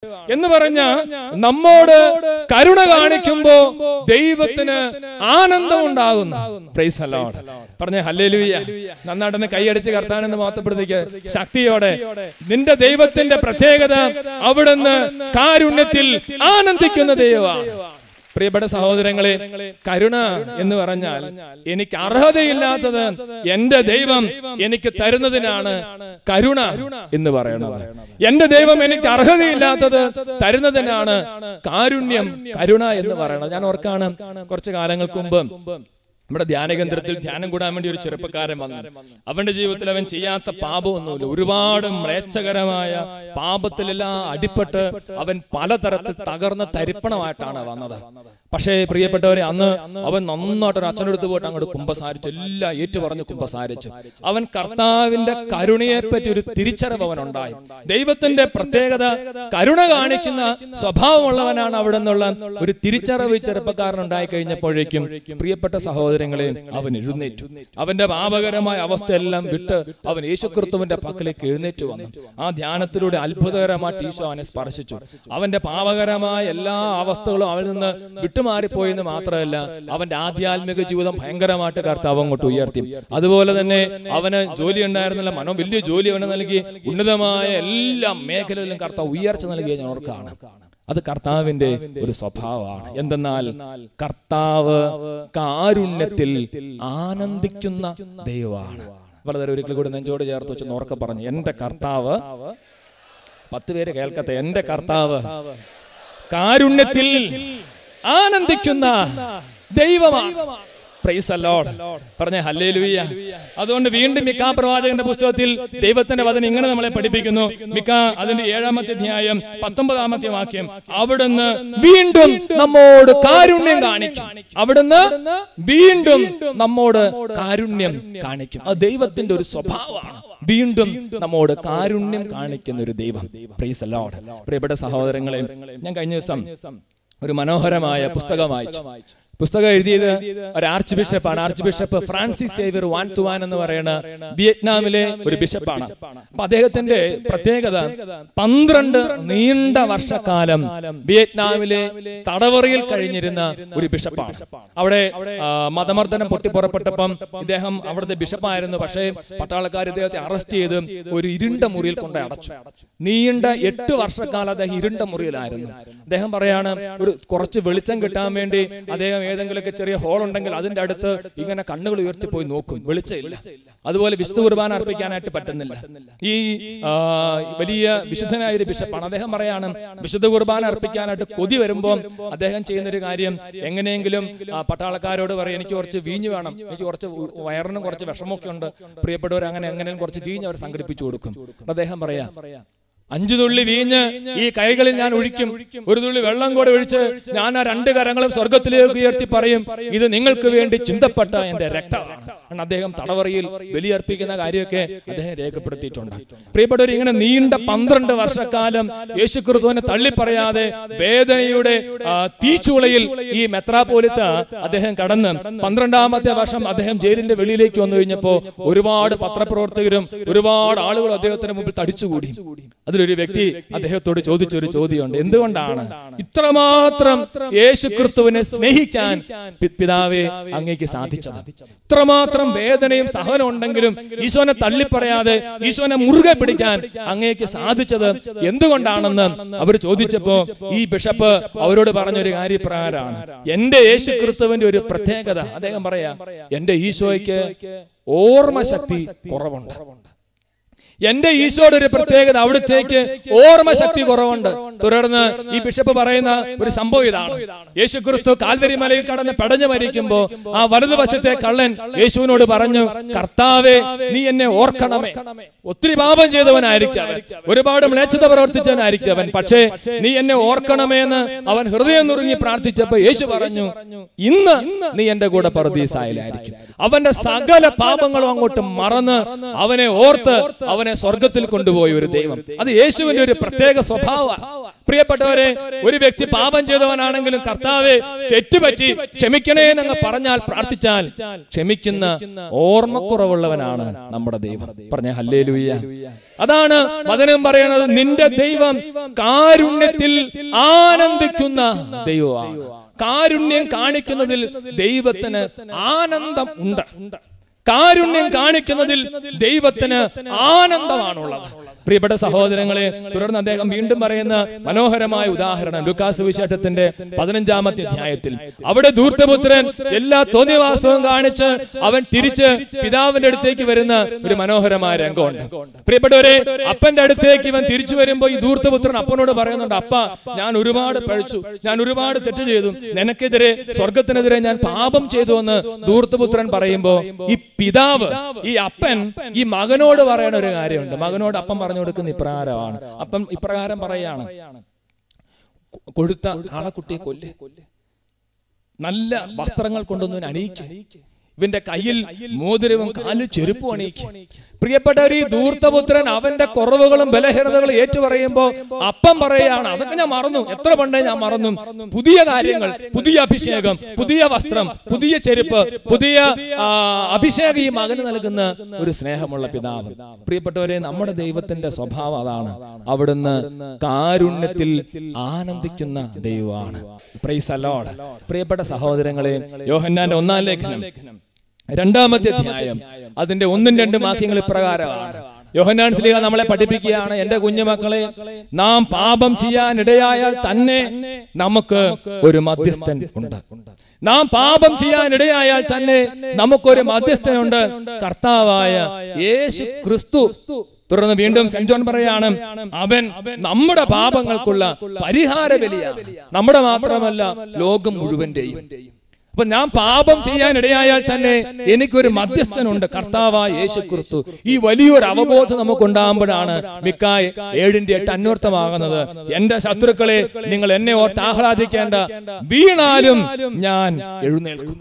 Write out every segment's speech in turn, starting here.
എന്ന് പറഞ്ഞ നമ്മോട് കരുണ കാണിക്കുമ്പോ ദൈവത്തിന് ആനന്ദം ഉണ്ടാകുന്നു. Price the Lord. പറഞ്ഞേ ഹല്ലേലൂയ. നന്നായിട്ടൊന്ന് കൈയടിച്ച് കർത്താവിനെ മഹത്വപ്പെടുത്തിക്ക് ശക്തിയോടെ. നിന്റെ ദൈവത്തിന്റെ പ്രത്യേകത അവിടുന്ന് കാരുണ്യത്തിൽ ആനന്ദിക്കുന്ന ദൈവമാണ്. പ്രിയപ്പെട്ട സഹോദരങ്ങളെ, കരുണ എന്ന് പറഞ്ഞാൽ എനിക്ക് അർഹതയില്ലാത്തത് എന്റെ ദൈവം എനിക്ക് തരുന്നതിനാണ് കരുണ എന്ന് പറയുന്നത്. എന്റെ ദൈവം എനിക്ക് അർഹതയില്ലാത്തത് തരുന്നതിനാണ് കാരുണ്യം, കരുണ എന്ന് പറയുന്നത്. ഞാൻ ഓർക്കാണ്, കുറച്ചു കാലങ്ങൾക്ക് മുമ്പ് നമ്മുടെ ധ്യാനകേന്ദ്രത്തിൽ ധ്യാനം കൂടാൻ വേണ്ടി ഒരു ചെറുപ്പക്കാരൻ വന്നു. അവന്റെ ജീവിതത്തിൽ അവൻ ചെയ്യാത്ത പാപമൊന്നുമില്ല. ഒരുപാട് മ്ലേച്ഛകരമായ പാപത്തിലെല്ലാം അടിപ്പെട്ട് അവൻ പലതരത്തിൽ തകർന്ന തരിപ്പണമായിട്ടാണ് വന്നത്. പക്ഷേ പ്രിയപ്പെട്ടവരെ, അന്ന് അവൻ നന്നായിട്ട് ഒരു അച്ഛനടുത്ത് പോയിട്ട് അങ്ങോട്ട് കുമ്പസാരിച്ചു, എല്ലാം ഏറ്റുപറഞ്ഞ് കുമ്പസാരിച്ചു. അവൻ കർത്താവിന്റെ കരുണയെ പറ്റി ഒരു തിരിച്ചറിവ് അവനുണ്ടായി. ദൈവത്തിന്റെ പ്രത്യേകത കരുണ കാണിക്കുന്ന സ്വഭാവമുള്ളവനാണ് അവിടെ നിന്നുള്ള ഒരു തിരിച്ചറിവ് ചെറുപ്പക്കാരനുണ്ടായി കഴിഞ്ഞപ്പോഴേക്കും പ്രിയപ്പെട്ട സഹോദരങ്ങളെ, അവൻ എഴുന്നേറ്റു. അവന്റെ പാപകരമായ അവസ്ഥയെല്ലാം വിട്ട് അവൻ യേശുക്രിസ്തുവിന്റെ പക്കലേക്ക് എഴുന്നേറ്റ് വന്നു. ആ ധ്യാനത്തിലൂടെ അത്ഭുതകരമായിട്ട് ഈശോ അവനെ സ്പർശിച്ചു. അവന്റെ പാപകരമായ എല്ലാ അവസ്ഥകളും അവനിൽ നിന്ന് വിട്ടുമാറിപ്പോയെന്ന് മാത്രമല്ല, അവന്റെ ആധ്യാത്മിക ജീവിതം ഭയങ്കരമായിട്ട് കർത്താവ് അങ്ങോട്ട് ഉയർത്തി. അതുപോലെ തന്നെ അവന് ജോലി ഉണ്ടായിരുന്നില്ല, വലിയ ജോലി അവന് നൽകി. ഉന്നതമായ എല്ലാ മേഖലയിലും കർത്താവ് ഉയർച്ച നൽകിയ ഞാൻ ഓർക്കാണ്. അത് കർത്താവിന്റെ ഒരു സ്വഭാവമാണ്. എന്തെന്നാൽ കർത്താവ് കാരുണ്യത്തിൽ ആനന്ദിക്കുന്ന ദൈവമാണ്. വളരെ ഒരിക്കൽ കൂടി നെഞ്ചോട് ചേർത്ത് വെച്ച് ഓർക്ക പറഞ്ഞു, എന്റെ കർത്താവ്, 10 പേര് കേൾക്കട്ടെ, എന്റെ കർത്താവ് കാരുണ്യത്തിൽ ആനന്ദിക്കുന്ന ദൈവമാണ്. Price the Lord. പറഞ്ഞേ ഹല്ലേലൂയ. അതുകൊണ്ട് വീണ്ടും മിക്കാ പ്രവാചകന്റെ പുസ്തകത്തിൽ ദൈവത്തിന്റെ വചനം ഇങ്ങനെ നമ്മളെ പഠിപ്പിക്കുന്നു. മിക്കാ അതിന്റെ 7-ാമത്തെ അധ്യായം 19-ാമത്തെ വാക്യം, അവിടുന്ന് വീണ്ടും നമ്മോട് കാരുണ്യം കാണിക്കും. അവിടുന്ന് വീണ്ടും നമ്മോട് കാരുണ്യം കാണിക്കും. അത് ദൈവത്തിന്റെ ഒരു സ്വഭാവമാണ്. വീണ്ടും നമ്മോട് കാരുണ്യം കാണിക്കുന്ന ഒരു ദൈവം. Price the Lord. പ്രിയപ്പെട്ട സഹോദരങ്ങളെ, ഞാൻ കഴിഞ്ഞ ദിവസം ഒരു മനോഹരമായ പുസ്തകം വായിച്ചു. പുസ്തകം എഴുതിയത് ഒരു ആർച്ച് ബിഷപ്പാണ്. Archbishop Francis Xavier Van Thuan എന്ന് പറയുന്ന വിയറ്റ്നാമിലെ ഒരു ബിഷപ്പാണ്. അപ്പൊ അദ്ദേഹത്തിന്റെ പ്രത്യേകത 12 നീണ്ട വർഷക്കാലം വിയറ്റ്നാമിലെ തടവറയിൽ കഴിഞ്ഞിരുന്ന ഒരു ബിഷപ്പാണ്. അവിടെ മതമർദ്ദനം പൊട്ടിപ്പുറപ്പെട്ടപ്പം ഇദ്ദേഹം അവിടുത്തെ ബിഷപ്പായിരുന്നു. പക്ഷേ പട്ടാളക്കാർ ഇദ്ദേഹത്തെ അറസ്റ്റ് ചെയ്ത് ഒരു ഇരുണ്ട മുറിയിൽ കൊണ്ട് അടച്ചു. നീണ്ട 8 വർഷക്കാലം അദ്ദേഹം ഇരുണ്ട മുറിയിലായിരുന്നു. അദ്ദേഹം പറയാണ്, ഒരു കുറച്ച് വെളിച്ചം കിട്ടാൻ വേണ്ടി അദ്ദേഹം ഏതെങ്കിലുമൊക്കെ ചെറിയ ഹോൾ ഉണ്ടെങ്കിൽ അതിന്റെ അടുത്ത് ഇങ്ങനെ കണ്ണുകൾ ഉയർത്തിപ്പോയി നോക്കും, വെളിച്ചമില്ല. അതുപോലെ വിശുദ്ധ കുർബാന അർപ്പിക്കാനായിട്ട് പറ്റുന്നില്ല. ഈ വലിയ വിശുദ്ധനായ ഒരു ബിഷപ്പാണ്. അദ്ദേഹം പറയാണ്, വിശുദ്ധ കുർബാന അർപ്പിക്കാനായിട്ട് കൊതി വരുമ്പോൾ അദ്ദേഹം ചെയ്യുന്നൊരു കാര്യം, എങ്ങനെയെങ്കിലും പട്ടാളക്കാരോട് പറയും, എനിക്ക് കുറച്ച് വീഞ്ഞ് വേണം, എനിക്ക് കുറച്ച് വയറിനും കുറച്ച് വിഷമമൊക്കെ ഉണ്ട്, പ്രിയപ്പെട്ടവർ അങ്ങനെ എങ്ങനെയും കുറച്ച് വീഞ്ഞ് അവർ സംഘടിപ്പിച്ചു കൊടുക്കും. അദ്ദേഹം പറയാ, 5 തുള്ളി വീഞ്ഞ് ഈ കൈകളിൽ ഞാൻ ഒഴിക്കും, 1 തുള്ളി വെള്ളം കൂടെ ഒഴിച്ച് ഞാൻ ആ 2 കരങ്ങളും സ്വർഗത്തിലേക്ക് ഉയർത്തി പറയും, ഇത് നിങ്ങൾക്ക് വേണ്ടി ചിന്തപ്പെട്ട എന്റെ രക്തമാണ്. അദ്ദേഹം തടവറയിൽ ബലിയർപ്പിക്കുന്ന കാര്യമൊക്കെ അദ്ദേഹം രേഖപ്പെടുത്തിയിട്ടുണ്ട്. പ്രിയപ്പെട്ടവർ, ഇങ്ങനെ നീണ്ട 12 വർഷക്കാലം യേശുക്രിസ്തുവിനെ തള്ളിപ്പറയാതെ വേദനയുടെ തീച്ചൂളയിൽ ഈ മെത്രാപ്പോലിത്ത അദ്ദേഹം കടന്ന് 12-ാമത്തെ വർഷം അദ്ദേഹം ജയിലിന്റെ വെളിയിലേക്ക് വന്നു കഴിഞ്ഞപ്പോ ഒരുപാട് പത്രപ്രവർത്തകരും ഒരുപാട് ആളുകളും അദ്ദേഹത്തിന് മുമ്പിൽ തടിച്ചുകൂടി. അതിലൊരു വ്യക്തി അദ്ദേഹത്തോട് ചോദിച്ചൊരു ചോദ്യമുണ്ട്, എന്തുകൊണ്ടാണ് ഇത്രമാത്രം യേശുക്രിസ്തുവിനെ സ്നേഹിക്കാൻ പിതാവേ അങ്ങേക്ക് സാധിച്ചത്? ഇത്രമാത്രം വേദനയും സഹനം ഉണ്ടെങ്കിലും ഈശോനെ തള്ളിപ്പറയാതെ ഈശോനെ മുറുകെ പിടിക്കാൻ അങ്ങേക്ക് സാധിച്ചത് എന്തുകൊണ്ടാണെന്ന് അവർ ചോദിച്ചപ്പോ ഈ ബിഷപ്പ് അവരോട് പറഞ്ഞൊരു കാര്യപ്രകാരമാണ്, എന്റെ യേശുക്രിസ്തുവിന്റെ ഒരു പ്രത്യേകത. അദ്ദേഹം പറയാ, എന്റെ ഈശോയ്ക്ക് ഓർമ്മശക്തി കുറവുണ്ട്. എന്റെ ഈശോയുടെ ഒരു പ്രത്യേകത, അവിടുത്തേക്ക് ഓർമ്മശക്തി കുറവുണ്ട്. തുടർന്ന് ഈ ബിഷപ്പ് പറയുന്ന ഒരു സംഭവം ഇതാണ്, യേശുക്രിസ്തു കാൽവരി മലയിൽ കടന്ന് പെടഞ്ഞു മരിക്കുമ്പോ ആ വലതുവശത്തെ കള്ളൻ യേശുവിനോട് പറഞ്ഞു, കർത്താവേ നീ എന്നെ ഓർക്കണമേ. ഒത്തിരി പാപം ചെയ്തവനായിരിക്കും അവൻ, ഒരുപാട് മ്ലേച്ഛത പ്രവർത്തിച്ചവനായിരിക്കും അവൻ, പക്ഷേ നീ എന്നെ ഓർക്കണമേ എന്ന് അവൻ ഹൃദയം നുറുങ്ങി പ്രാർത്ഥിച്ചപ്പോ യേശു പറഞ്ഞു, ഇന്ന് നീ എന്റെ കൂടെ പറുദീസായിലായിരിക്കും. അവന്റെ സകല പാപങ്ങളും അങ്ങോട്ട് മറന്ന് അവനെ ഓർത്ത് അവനെ സ്വർഗത്തിൽ കൊണ്ടുപോയ ഒരു ദൈവം. അത് യേശുവിന്റെ ഒരു പ്രത്യേക സ്വഭാവമാണ്. പ്രിയപ്പെട്ടവരെ, ഒരു വ്യക്തി പാപം ചെയ്തവനാണെങ്കിലും കർത്താവെ തെറ്റുപറ്റി ക്ഷമിക്കണേ എന്നങ്ങ് പറഞ്ഞാൽ, പ്രാർത്ഥിച്ചാൽ ക്ഷമിക്കുന്ന ഓർമ്മക്കുറവുള്ളവനാണ് നമ്മുടെ ദൈവം. പറഞ്ഞ ഹല്ലേലൂയ. അതാണ് വചനം പറയുന്നത്, നിന്റെ ദൈവം കാരുണ്യത്തിൽ ആനന്ദിക്കുന്ന ദൈവമാണ്. കാരുണ്യം കാണിക്കുന്നതിൽ ദൈവത്തിന് ആനന്ദം ഉണ്ട്. കാരുണ്യം കാണിക്കുന്നതിൽ ദൈവത്തിന് ആനന്ദമാണുള്ളത്. പ്രിയപ്പെട്ട സഹോദരങ്ങളെ, തുടർന്ന് അദ്ദേഹം വീണ്ടും പറയുന്ന മനോഹരമായ ഉദാഹരണം ലൂക്കാസ് സുവിശേഷത്തിന്റെ 15-ാമത്തെ അധ്യായത്തിൽ, അവിടെ ധൂർത്തപുത്രൻ എല്ലാ തോന്നിവാസവും കാണിച്ച് അവൻ തിരിച്ച് പിതാവിന്റെ അടുത്തേക്ക് വരുന്ന ഒരു മനോഹരമായ രംഗമുണ്ട്. പ്രിയപ്പെട്ടവരെ, അപ്പന്റെ അടുത്തേക്ക് ഇവൻ തിരിച്ചു വരുമ്പോ ഈ ധൂർത്തപുത്രൻ അപ്പനോട് പറയുന്നുണ്ട്, അപ്പ, ഞാൻ ഒരുപാട് പഴിച്ചു, ഞാൻ ഒരുപാട് തെറ്റ് ചെയ്തു, നിനക്കെതിരെ, സ്വർഗത്തിനെതിരെ ഞാൻ പാപം ചെയ്തു എന്ന് ധൂർത്തപുത്രൻ പറയുമ്പോ ഈ പിതാവ്, ഈ അപ്പൻ ഈ മകനോട് പറയണ ഒരു കാര്യമുണ്ട്. മകനോട് അപ്പൻ പറഞ്ഞു കൊടുക്കുന്ന ഇപ്രകാരമാണ്. അപ്പം ഇപ്രകാരം പറയാണ്, കൊടുത്ത ആളക്കുട്ടിയെ കൊല്ല്, നല്ല വസ്ത്രങ്ങൾ കൊണ്ടൊന്നും അണിയിക്കും, ഇവന്റെ കയ്യിൽ മോതിരവും കാലിൽ ചെരുപ്പും അണിയിക്കും. പ്രിയപ്പെട്ടവർ, ഈ ധൂർത്തപുത്രൻ അവന്റെ കുറവുകളും ബലഹീനതകളും ഏറ്റുപറയുമ്പോ അപ്പം പറയുകയാണ്, അതൊക്കെ ഞാൻ മറന്നു, എത്ര പണ്ടേ ഞാൻ മറന്നു. പുതിയ കാര്യങ്ങൾ, പുതിയ അഭിഷേകം, പുതിയ വസ്ത്രം, പുതിയ ചെരുപ്പ്, പുതിയ അഭിഷേകം ഈ മകന് നൽകുന്ന ഒരു സ്നേഹമുള്ള പിതാവ്. പ്രിയപ്പെട്ടവരെ, നമ്മുടെ ദൈവത്തിന്റെ സ്വഭാവം അതാണ്. അവിടുന്ന് കാരുണ്യത്തിൽ ആനന്ദിക്കുന്ന ദൈവമാണ്. Price the Lord. പ്രിയപ്പെട്ട സഹോദരങ്ങളെ, യോഹന്നാന്റെ 1-ാം ലേഖനം 2-ാമത്തെ അധ്യായം അതിന്റെ 1-2 വാക്യങ്ങൾ ഇപ്രകാരമാണ്. യോഹന്നാൻ ശ്ലീഹ നമ്മളെ പഠിപ്പിക്കുകയാണ്, എന്റെ കുഞ്ഞുമക്കളെ, നാം പാപം ചെയ്യാൻ ഇടയായാൽ തന്നെ നമുക്ക് ഒരു മധ്യസ്ഥൻ ഉണ്ട്. നാം പാപം ചെയ്യാൻ ഇടയായാൽ തന്നെ നമുക്കൊരു മധ്യസ്ഥനുണ്ട്, കർത്താവായ യേശു ക്രിസ്തു. തുടർന്ന് വീണ്ടും സെന്റ് ജോൺ പറയാണ്, അവൻ നമ്മുടെ പാപങ്ങൾക്കുള്ള പരിഹാര ബലിയാണ്, നമ്മുടെ മാത്രമല്ല ലോകം മുഴുവന്റെയും. അപ്പൊ ഞാൻ പാപം ചെയ്യാൻ ഇടയായാൽ തന്നെ എനിക്കൊരു മധ്യസ്ഥനുണ്ട്, കർത്താവായ യേശു ക്രിസ്തു. ഈ വലിയൊരു അവബോധം നമുക്കുണ്ടാകുമ്പോഴാണ് മിക്കായ് 7:8 അന്വർത്ഥമാകുന്നത്, എന്റെ ശത്രുക്കളെ, നിങ്ങൾ എന്നെ ഓർത്ത് ആഹ്ലാദിക്കേണ്ട, വീണാലും ഞാൻ എഴുന്നേൽക്കും,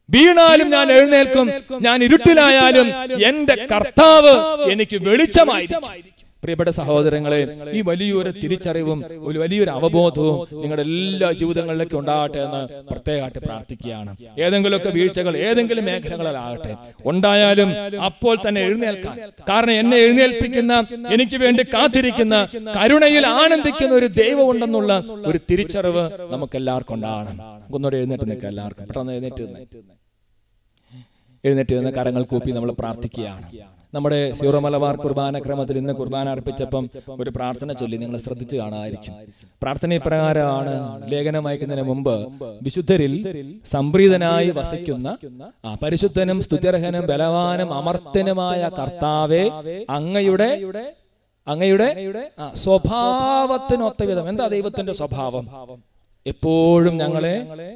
വീണാലും ഞാൻ എഴുന്നേൽക്കും, ഞാൻ ഇരുട്ടിലായാലും എന്റെ കർത്താവ് എനിക്ക് വെളിച്ചമായിരിക്കും. പ്രിയപ്പെട്ട സഹോദരങ്ങളെ, ഈ വലിയൊരു തിരിച്ചറിവും ഒരു വലിയൊരു അവബോധവും നിങ്ങളുടെ എല്ലാ ജീവിതങ്ങളിലേക്ക് ഉണ്ടാകട്ടെ എന്ന് പ്രത്യേകമായിട്ട് പ്രാർത്ഥിക്കുകയാണ്. ഏതെങ്കിലുമൊക്കെ വീഴ്ചകൾ ഏതെങ്കിലും മേഖലകളിലാകട്ടെ ഉണ്ടായാലും അപ്പോൾ തന്നെ എഴുന്നേൽക്കാൻ, കാരണം എന്നെ എഴുന്നേൽപ്പിക്കുന്ന, എനിക്ക് വേണ്ടി കാത്തിരിക്കുന്ന, കരുണയിൽ ആനന്ദിക്കുന്ന ഒരു ദൈവം ഉണ്ടെന്നുള്ള ഒരു തിരിച്ചറിവ് നമുക്ക് എല്ലാവർക്കും ഉണ്ടാകണം. ഒന്നുകൂടെ എഴുന്നേറ്റ് നിൽക്കുക, എല്ലാവർക്കും പെട്ടെന്ന് എഴുന്നേറ്റ് നിന്ന് കരങ്ങൾ കൂപ്പി നമ്മൾ പ്രാർത്ഥിക്കുകയാണ്. നമ്മുടെ സീറോ മലബാർ കുർബാന ക്രമത്തിൽ ഇന്ന് കുർബാന അർപ്പിച്ചപ്പം ഒരു പ്രാർത്ഥന ചൊല്ലി, നിങ്ങൾ ശ്രദ്ധിച്ചു കാണാമായിരിക്കും. പ്രാർത്ഥന ഇപ്രകാരമാണ്. ലേഖനം അയക്കുന്നതിന് മുമ്പ്, വിശുദ്ധരിൽ സംപ്രീതനായി വസിക്കുന്ന പരിശുദ്ധനും സ്തുത്യർഹനും ബലവാനും അമർത്യനുമായ കർത്താവെ, അങ്ങയുടെ സ്വഭാവത്തിനൊത്ത വിധം. എന്താ ദൈവത്തിന്റെ സ്വഭാവം? എപ്പോഴും ഞങ്ങളെ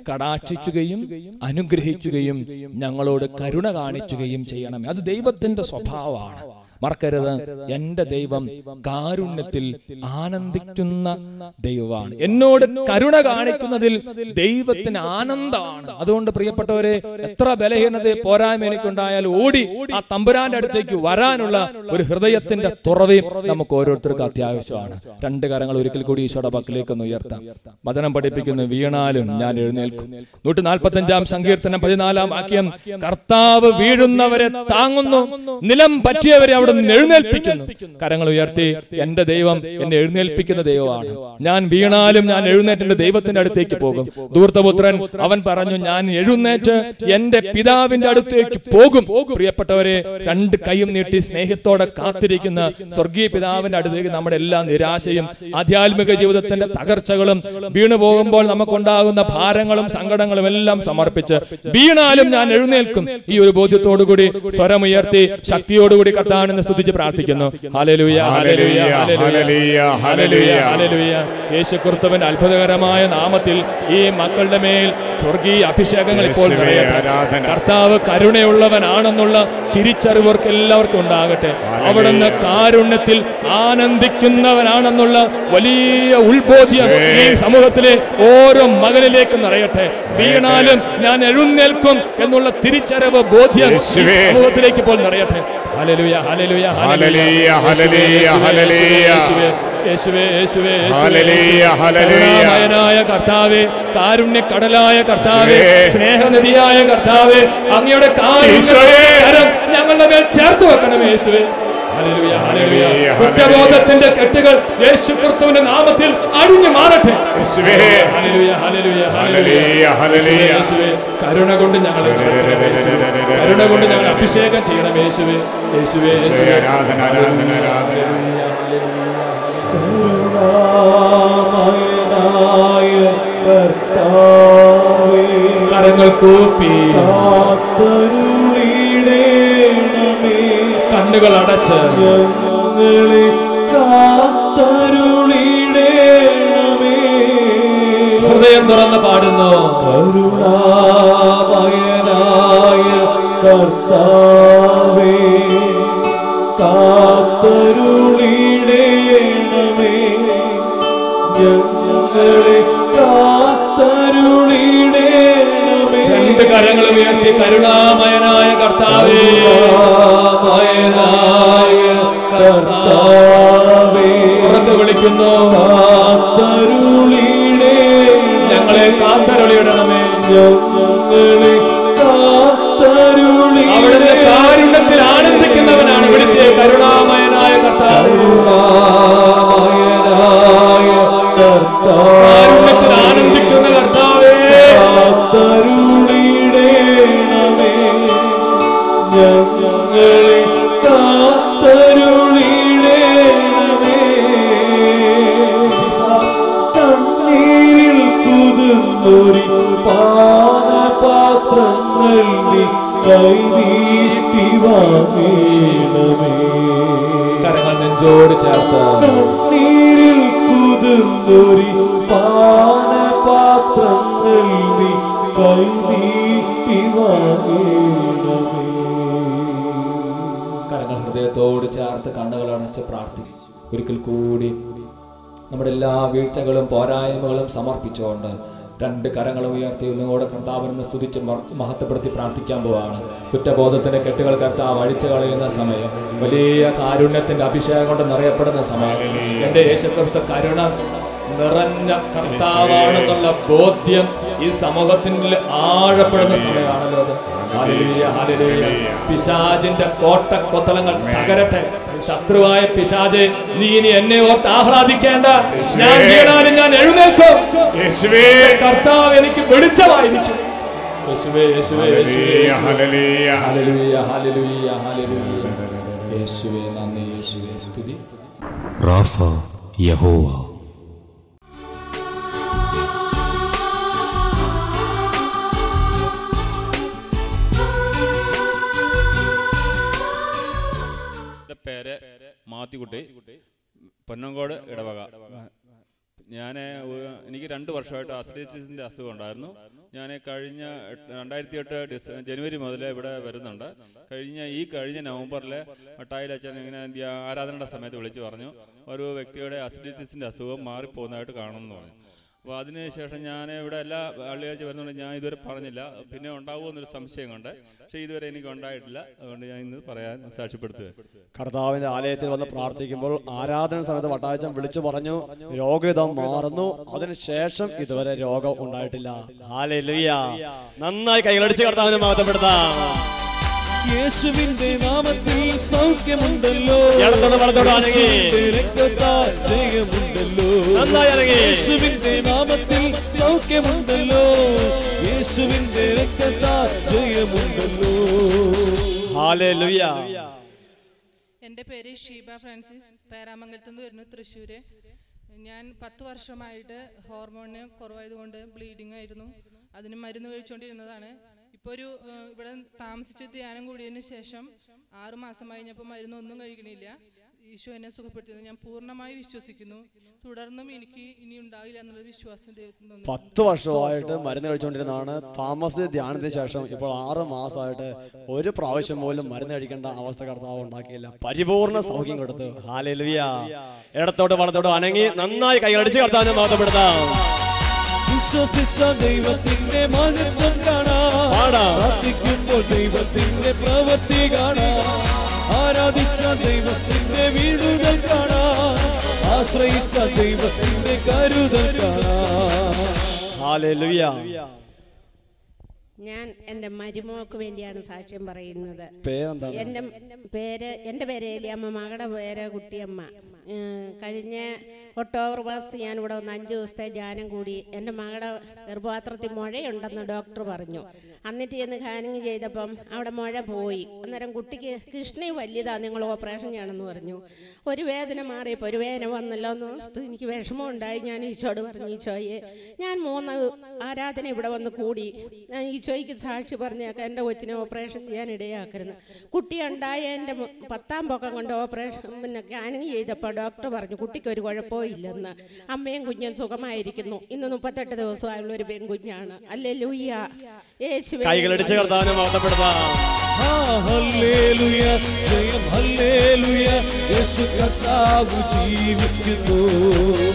കടാക്ഷിക്കുകയും അനുഗ്രഹിക്കുകയും ഞങ്ങളോട് കരുണ കാണിക്കുകയും ചെയ്യണം. അത് ദൈവത്തിന്റെ സ്വഭാവമാണ്. മറക്കരുത്, എന്റെ ദൈവം കാരുണ്യത്തിൽ ആനന്ദിക്കുന്ന ദൈവമാണ്. എന്നോട് കരുണ കാണിക്കുന്നതിൽ ദൈവത്തിന് ആനന്ദമാണ്. അതുകൊണ്ട് പ്രിയപ്പെട്ടവരെ, എത്ര ബലഹീനത പോരായ്മ എനിക്കുണ്ടായാൽ ഓടി ആ തമ്പുരാന്റെ അടുത്തേക്ക് വരാനുള്ള ഒരു ഹൃദയത്തിന്റെ തുറവയും നമുക്ക് ഓരോരുത്തർക്കും അത്യാവശ്യമാണ്. 2 കരങ്ങൾ ഒരിക്കൽ കൂടി ഈശോയുടെ പക്കലേക്ക് ഒന്ന് ഉയർത്താം. വചനം പഠിപ്പിക്കുന്നു, വീണാലും ഞാൻ എഴുന്നേൽക്കും. 145-ാം സങ്കീർത്തനം 14-ാം വാക്യം, കർത്താവ് വീഴുന്നവരെ താങ്ങുന്നു, നിലം പറ്റിയവരെ അവിടെ എഴുന്നേൽപ്പിക്കുന്നു. കരങ്ങൾ ഉയർത്തി, എന്റെ ദൈവം എന്നെ എഴുന്നേൽപ്പിക്കുന്ന ദൈവമാണ്. ഞാൻ വീണാലും ഞാൻ എഴുന്നേറ്റ് എന്റെ ദൈവത്തിന്റെ അടുത്തേക്ക് പോകും. ധൂർത്തപുത്രൻ അവൻ പറഞ്ഞു, ഞാൻ എഴുന്നേറ്റ് എന്റെ പിതാവിന്റെ അടുത്തേക്ക് പോകും. പ്രിയപ്പെട്ടവരെ, 2 കൈയും നീട്ടി സ്നേഹത്തോടെ കാത്തിരിക്കുന്ന സ്വർഗീയ പിതാവിന്റെ അടുത്തേക്ക് നമ്മുടെ എല്ലാ നിരാശയും ആധ്യാത്മിക ജീവിതത്തിന്റെ തകർച്ചകളും വീണു പോകുമ്പോൾ നമുക്കുണ്ടാകുന്ന ഭാരങ്ങളും സങ്കടങ്ങളും എല്ലാം സമർപ്പിച്ച് വീണാലും ഞാൻ എഴുന്നേൽക്കും ഈ ഒരു ബോധ്യത്തോടുകൂടി സ്വരമുയർത്തി ശക്തിയോടുകൂടി കർത്താവിനെ സ്തുതിച്ച് പ്രാർത്ഥിക്കുന്നു. ഹല്ലേലൂയ, ഹല്ലേലൂയ, ഹല്ലേലൂയ, ഹല്ലേലൂയ, ഹല്ലേലൂയ. യേശു ക്രിസ്തുവിന്റെ അത്ഭുതകരമായ നാമത്തിൽ ഈ മക്കളുടെ മേൽ സ്വർഗീയ അഭിഷേകങ്ങൾ ഇപ്പോൾ നിറയട്ടെ. കർത്താവ് കരുണയുള്ളവനാണെന്നുള്ള തിരിച്ചറിവർക്ക് എല്ലാവർക്കും ഉണ്ടാകട്ടെ. അവിടുന്ന് കാരുണ്യത്തിൽ ആനന്ദിക്കുന്നവനാണെന്നുള്ള വലിയ ഉത്ബോധ്യം ഈ സമൂഹത്തിലെ ഓരോ മകനിലേക്ക് നിറയട്ടെ. വീണാലും ഞാൻ എഴുന്നേൽക്കും എന്നുള്ള തിരിച്ചറിവ്, ബോധ്യം സമൂഹത്തിലേക്ക് ഇപ്പോൾ നിറയട്ടെ. ഹല്ലേലൂയ, ഹല്ലേലൂയ, ഹല്ലേലൂയ, ഹല്ലേലൂയ, ഹല്ലേലൂയ. യേശുവേ യേശുവേ കരുണാമയനായ കർത്താവേ, കാരുണ്യക്കടലായ കർത്താവേ, സ്നേഹനിധിയായ കർത്താവേ, അങ്ങയുടെ കരം ഞങ്ങളുടെ മേൽ ചേർത്ത് വെക്കണം യേശുവേ. Hallelujah hallelujah. കുറ്റബോധത്തിന്റെ കെട്ടുകൾ യേശു ക്രിസ്തുവിന്റെ നാമത്തിൽ അഴിഞ്ഞു മാറട്ടെ യേശുവേ. ഹല്ലേലൂയ ഹല്ലേലൂയ ഹല്ലേലൂയ ഹല്ലേലൂയ. യേശുവേ കരുണ കൊണ്ട് ഞങ്ങളെ കരുണ കൊണ്ട് ഞങ്ങൾ അഭിഷേകം ചെയ്യണം യേശുവേ യേശുവേ യേശുവേ. ആരാധന ആരാധന ആരാധന. കരുണാമയനായ കർത്താവേ, കരങ്ങൾ കൂപ്പി കാത്തരുളിടേണമേ, കണ്ണുകൾ അടച്ച് ഞങ്ങളെ കാത്തരുളിടേണമേ, ഹൃദയം തുറന്ന് പാടുന്നു. കരുണാമയനായ കർത്താവേ, കാത്തരുളിടേണമേ, ഞങ്ങളെ കാത്തരുളിടേണമേ. രണ്ട് കരങ്ങൾ ഉയർത്തി കരുണാമയനായ കർത്താവേ, കരുണാമയനായ കർത്താവേ, ഉറക്കെ വിളിക്കുന്നു. കാത്തരുളിടേ, ഞങ്ങളെ കാത്തരുളിയിടണമേ, ഞങ്ങളെ കാത്തരുളി. അവിടുന്ന് കാരുണ്യത്തിൽ ആനന്ദിക്കുന്നവനാണ്. വിളിച്ചേ കരുണാമയനായ കർത്താവേ, കരുണാമയനായ കർത്താവേ, കാരുണ്യത്തിൽ ആനന്ദിക്കുന്ന കർത്താവേ, കാത്തരുളിടേണമേ, ഞങ്ങളെ കാത്തരുളിടേണമേ. കണ്ണീരിൽ കുതിർന്നൊരി പാനപാത്രങ്ങൾ നീ കൈനീട്ടി വാങ്ങേണമേ. കരങ്ങൾ നെഞ്ചോട് ചേർത്ത്. കണ്ണീരിൽ കുതിർന്നൊരി പാനപാത്രങ്ങൾ നീ കൈനീട്ടി വാങ്ങേണമേ. കരങ്ങൾ ഹൃദയത്തോട് ചേർത്ത് കണ്ണുകൾ അടച്ച് പ്രാർത്ഥിക്കും. ഒരിക്കൽ കൂടി നമ്മുടെ എല്ലാ വീഴ്ചകളും പോരായ്മകളും സമർപ്പിച്ചുകൊണ്ട് രണ്ട് കരങ്ങളും ഉയർത്തി ഒന്നുകൂടെ കർത്താവിനെ സ്തുതിച്ച് മഹത്വപ്പെടുത്തി പ്രാർത്ഥിക്കാൻ പോവാണ്. കുറ്റബോധത്തിന്റെ കെട്ടുകൾ കർത്താവ് അഴിച്ചു കളയുന്ന സമയം, വലിയ കാരുണ്യത്തിന്റെ അഭിഷേകം കൊണ്ട് നിറയപ്പെടുന്ന സമയം, എൻ്റെ യേശുക്രിസ്തു കരുണ നിറഞ്ഞ കർത്താവാണെന്നുള്ള ബോധ്യം ഈ സമൂഹത്തിൽ ആഴപ്പെടുന്ന സമയമാണല്ലോ അത്. Hallelujah hallelujah. പിശാചിന്റെ കോട്ടക്കൊത്തളങ്ങൾ തകരട്ടെ. ശത്രുവായ പിശാചേ, നീ ഇനി എന്നെ ഓർത്ത് ആഹ്ലാദിക്കേണ്ട. ഞാൻ വീണാലും ഞാൻ എഴുന്നേൽക്കും. യേശുവേ, കർത്താവ് എനിക്ക് വെളിച്ചമായിരിക്കും. യേശുവേ യേശുവേ യേശുവേ ഹല്ലേലൂയ ഹല്ലേലൂയ ഹല്ലേലൂയ ഹല്ലേലൂയ. യേശുവേ നന്ദി, യേശുവേ സ്തുതി. റാഫ യഹോവ. പേര് മാത്തിക്കുട്ടി, പൊന്നങ്കോട് ഇടവക. എനിക്ക് 2 വർഷമായിട്ട് അസിഡിറ്റിസിൻ്റെ അസുഖം ഉണ്ടായിരുന്നു. ഞാൻ കഴിഞ്ഞ 2008 ജനുവരി മുതൽ ഇവിടെ വരുന്നുണ്ട്. കഴിഞ്ഞ നവംബറിൽ മട്ടായിൽ അച്ഛൻ ഇങ്ങനെ ആരാധനയുടെ സമയത്ത് വിളിച്ചു പറഞ്ഞു, ഒരു വ്യക്തിയുടെ അസിഡിറ്റിസിൻ്റെ അസുഖം മാറിപ്പോകുന്നതായിട്ട് കാണുമെന്ന് പറഞ്ഞു. അപ്പോൾ അതിനുശേഷം ഞാൻ ഇവിടെ എല്ലാ വെള്ളിയാഴ്ച വരുന്നുണ്ട്. ഞാൻ ഇതുവരെ പറഞ്ഞില്ല, പിന്നെ ഉണ്ടാവുമെന്നൊരു സംശയം കൊണ്ട്. പക്ഷേ ഇതുവരെ എനിക്ക് ഉണ്ടായിട്ടില്ല. അതുകൊണ്ട് ഞാൻ ഇന്ന് പറയാൻ സാക്ഷ്യപ്പെടുത്തുക. കർത്താവിന്റെ ആലയത്തിൽ വന്ന് പ്രാർത്ഥിക്കുമ്പോൾ ആരാധന സമയത്ത് വട്ടാഴ്ച വിളിച്ചു പറഞ്ഞു രോഗം മാറുന്നു. അതിനുശേഷം ഇതുവരെ രോഗം ഉണ്ടായിട്ടില്ല. ഹല്ലേലൂയ. നന്നായി കൈകളടിച്ച് കർത്താവിനെ മഹത്വപ്പെടുത്താം. യേശുവിന്റെ നാമത്തിൽ സൗഖ്യമുണ്ടല്ലോ, യേശുവിന്റെ നാമത്തിൽ സൗഖ്യമുണ്ടല്ലോ, യേശുവിന്റെ രക്തത്താൽ ജയമുണ്ടല്ലോ. ഹല്ലേലൂയ. എൻ്റെ പേര് ഷീബ ഫ്രാൻസിസ്, പേരാമംഗലത്ത് നിന്ന് വരുന്നു, തൃശ്ശൂര്. ഞാൻ 10 വർഷമായിട്ട് ഹോർമോണിന് കുറവായതുകൊണ്ട് ബ്ലീഡിംഗ് ആയിരുന്നു. അതിന് മരുന്ന് കഴിച്ചുകൊണ്ടിരുന്നതാണ്. ഇപ്പോൾ ഇവിടെ താമസിച്ച് ധ്യാനം കൂടിയതിന് ശേഷം 6 മാസം കഴിഞ്ഞപ്പോൾ മരുന്നൊന്നും കഴിക്കണില്ല. ഈശോ എന്നെ സുഖപ്പെടുത്തിയത് ഞാൻ പൂർണ്ണമായി വിശ്വസിക്കുന്നു. തുടർന്നും എനിക്ക് ഇനി ഉണ്ടാവില്ല എന്നുള്ള വിശ്വാസം ദൈവത്തിന്. 10 വർഷമായിട്ട് മരുന്ന് കഴിച്ചുകൊണ്ടിരുന്നതാണ്. താമസിച്ച് ധ്യാനത്തിന് ശേഷം ഇപ്പോൾ 6 മാസമായിട്ട് ഒരു പ്രാവശ്യം പോലും മരുന്ന് കഴിക്കേണ്ട അവസ്ഥ കർത്താവ് ഉണ്ടാക്കിയില്ല. പരിപൂർണ്ണ സൗഖ്യം കൊടുത്തു. ഹല്ലേലൂയ. ഇടത്തോട്ട് വലത്തോട്ട് അനങ്ങി നന്നായി കൈയടിച്ച് കർത്താവിനെ മഹത്വപ്പെടുത്താം. വിശ്വസിച്ച ദൈവത്തിന്റെ മഹത്വം കാണാം, പ്രാർത്ഥിക്കുമ്പോൾ ദൈവത്തിന്റെ പ്രവൃത്തി കാണാം, ആരാധിച്ച ദൈവത്തിന്റെ വീടുകൾ കാണാം, ആശ്രയിച്ച ദൈവത്തിന്റെ കരുതൽ കാണാം. ഹല്ലേലൂയ. ഞാൻ എൻ്റെ മരുമോക്ക് വേണ്ടിയാണ് സാക്ഷ്യം പറയുന്നത്. പേരെന്താണ്? എൻ്റെ പേര് ഏലിയമ്മ, മകളുടെ പേര് കുട്ടിയമ്മ. കഴിഞ്ഞ ഒക്ടോബർ മാസത്ത് ഞാൻ ഇവിടെ വന്ന് 5 ദിവസത്തെ ധ്യാനം കൂടി. എൻ്റെ മകളുടെ ഗർഭപാത്രത്തിൽ മുഴയുണ്ടെന്ന് ഡോക്ടർ പറഞ്ഞു. എന്നിട്ട് ചെന്ന് സ്കാനിങ് ചെയ്തപ്പം അവിടെ മുഴ പോയി. അന്നേരം കുട്ടിക്ക് കിഡ്നി വലിയതാണ്, നിങ്ങൾ ഓപ്പറേഷൻ ചെയ്യണമെന്ന് പറഞ്ഞു. ഒരു വേദന മാറിയപ്പോൾ ഒരു വേദന വന്നല്ലോ എന്ന് ഓർത്ത് എനിക്ക് വിഷമമുണ്ടായി. ഞാൻ ഈശോയോട് പറഞ്ഞു, ഈശോയെ ഞാൻ 3 ആരാധന ഇവിടെ വന്ന് കൂടി, ഞാൻ ഈശോയ്ക്ക് സാക്ഷി പറഞ്ഞേക്കാം എൻ്റെ കൊച്ചിനെ ഓപ്പറേഷൻ ചെയ്യാൻ ഇടയാക്കരുത്. കുട്ടി ഉണ്ടായ എൻ്റെ 10ാം പൊക്കം കൊണ്ട് ഓപ്പറേഷൻ സ്കാനിങ് ചെയ്തപ്പോൾ ഡോക്ടർ പറഞ്ഞു കുട്ടിക്ക് ഒരു കുഴപ്പവും ഇല്ലെന്ന്. അമ്മയും കുഞ്ഞും സുഖമായിരിക്കുന്നു. ഇന്ന് 38 ദിവസമായുള്ള ഒരു പെൺകുഞ്ഞാണ്. ഹല്ലേലൂയ. യേശുവേ കൈകളടിച്ച് കർത്താവിനെ മഹത്വപ്പെടുത്താം. ഹല്ലേലൂയ, ജയം ഹല്ലേലൂയ, യേശു കർത്താവ് ജീവിക്കുന്നു.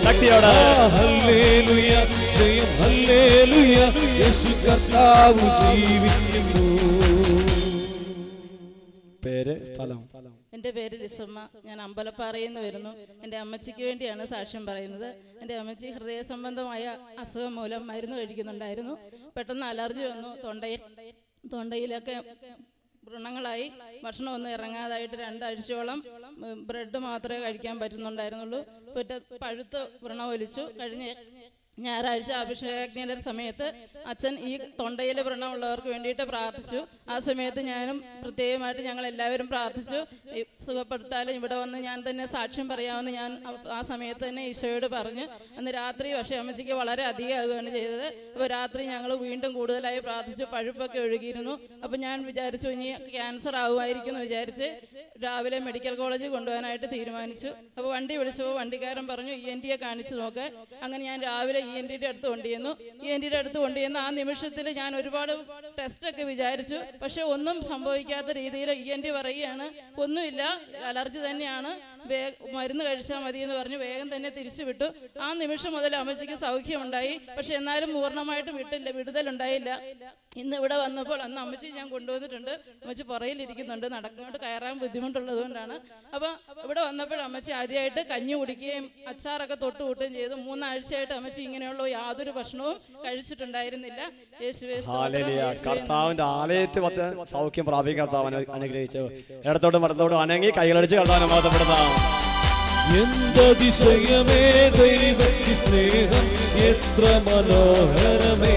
ശക്തിയോടെ ഹല്ലേലൂയ, ജയം ഹല്ലേലൂയ, യേശു കർത്താവ് ജീവിക്കുന്നു. പേര്, സ്ഥലം? എൻ്റെ പേര് ലിസമ്മ. ഞാൻ അമ്പലപ്പാറയിൽ നിന്ന് വരുന്നു. എൻ്റെ അമ്മച്ചിക്ക് വേണ്ടിയാണ് സാക്ഷ്യം പറയുന്നത്. എൻ്റെ അമ്മച്ചി ഹൃദയ സംബന്ധമായ അസുഖം മൂലം മരുന്ന് കഴിക്കുന്നുണ്ടായിരുന്നു. പെട്ടെന്ന് അലർജി വന്നു. തൊണ്ടയിലൊക്കെ വ്രണങ്ങളായി. ഭക്ഷണമൊന്നും ഇറങ്ങാതായിട്ട് 2 ആഴ്ചയോളം ബ്രെഡ് മാത്രമേ കഴിക്കാൻ പറ്റുന്നുണ്ടായിരുന്നുള്ളൂ. പഴുത്ത വ്രണം ഒലിച്ചു. കഴിഞ്ഞ ഞായറാഴ്ച അഭിഷേകജ്ഞയുടെ സമയത്ത് അച്ഛൻ ഈ തൊണ്ടയിലെ വ്രണമുള്ളവർക്ക് വേണ്ടിയിട്ട് പ്രാർത്ഥിച്ചു. ആ സമയത്ത് ഞാനും പ്രത്യേകമായിട്ട് ഞങ്ങൾ എല്ലാവരും പ്രാർത്ഥിച്ചു. സുഖപ്പെടുത്താലും ഇവിടെ വന്ന് ഞാൻ തന്നെ സാക്ഷ്യം പറയാമെന്ന് ഞാൻ ആ സമയത്ത് തന്നെ ഈശോയോട് പറഞ്ഞു. അന്ന് രാത്രി പക്ഷേ അമ്മച്ചിക്ക് വളരെ അധികമാകുകയാണ് ചെയ്തത്. അപ്പോൾ രാത്രി ഞങ്ങൾ വീണ്ടും കൂടുതലായി പ്രാർത്ഥിച്ചു. പഴുപ്പൊക്കെ ഒഴുകിയിരുന്നു. അപ്പോൾ ഞാൻ വിചാരിച്ചു ഇനി ക്യാൻസർ ആകുമായിരിക്കും എന്ന് വിചാരിച്ച് രാവിലെ മെഡിക്കൽ കോളേജിൽ കൊണ്ടുപോകാനായിട്ട് തീരുമാനിച്ചു. അപ്പോൾ വണ്ടി വിളിച്ചപ്പോൾ വണ്ടിക്കാരൻ പറഞ്ഞു ENT കാണിച്ചു നോക്കാൻ. അങ്ങനെ ഞാൻ രാവിലെ ENT അടുത്ത് കൊണ്ടുവന്നു. ENT അടുത്ത് കൊണ്ടുവന്ന് ആ നിമിഷത്തിൽ ഞാൻ ഒരുപാട് ടെസ്റ്റൊക്കെ വിചാരിച്ചു. പക്ഷെ ഒന്നും സംഭവിക്കാത്ത രീതിയിൽ ENT പറയുകയാണ് ഒന്നുമില്ല, അലർജി തന്നെയാണ്, മരുന്ന് കഴിച്ചാൽ മതി എന്ന് പറഞ്ഞു. വേഗം തന്നെ തിരിച്ചു വിട്ടു. ആ നിമിഷം മുതൽ അമ്മച്ചിക്ക് സൗഖ്യമുണ്ടായി. പക്ഷെ എന്നാലും പൂർണ്ണമായിട്ടും വിടുതലുണ്ടായില്ല. ഇന്ന് ഇവിടെ വന്നപ്പോൾ അന്ന് അമ്മച്ചി ഞാൻ കൊണ്ടുവന്നിട്ടുണ്ട്. അമ്മച്ചി പുറയിലിരിക്കുന്നുണ്ട്, നടക്കുന്നോട്ട് കയറാൻ ബുദ്ധിമുട്ടുള്ളത് കൊണ്ടാണ്. അപ്പോൾ ഇവിടെ വന്നപ്പോൾ അമ്മച്ചി ആദ്യമായിട്ട് കഞ്ഞി കുടിക്കുകയും അച്ചാറൊക്കെ തൊട്ട് കൂട്ടുകയും ചെയ്തു. 3 ആഴ്ചയായിട്ട് അമ്മച്ചി ഇങ്ങനെയുള്ള യാതൊരു ഭക്ഷണവും കഴിച്ചിട്ടുണ്ടായിരുന്നില്ല. യേശുവേ കർത്താവിന്റെ ആലയത്തിൽ സൗഖ്യം പ്രാപിക്കാൻ കർത്താവ് അനുഗ്രഹിച്ചു. ഇടത്തോട്ടും വലത്തോട്ടും അനങ്ങി കൈകളടിച്ച് കർത്താവിനെ മഹത്വപ്പെടുത്താം. എന്തതിശയമേ ദൈവത്തി സ്നേഹം എത്ര മനോഹരമേ.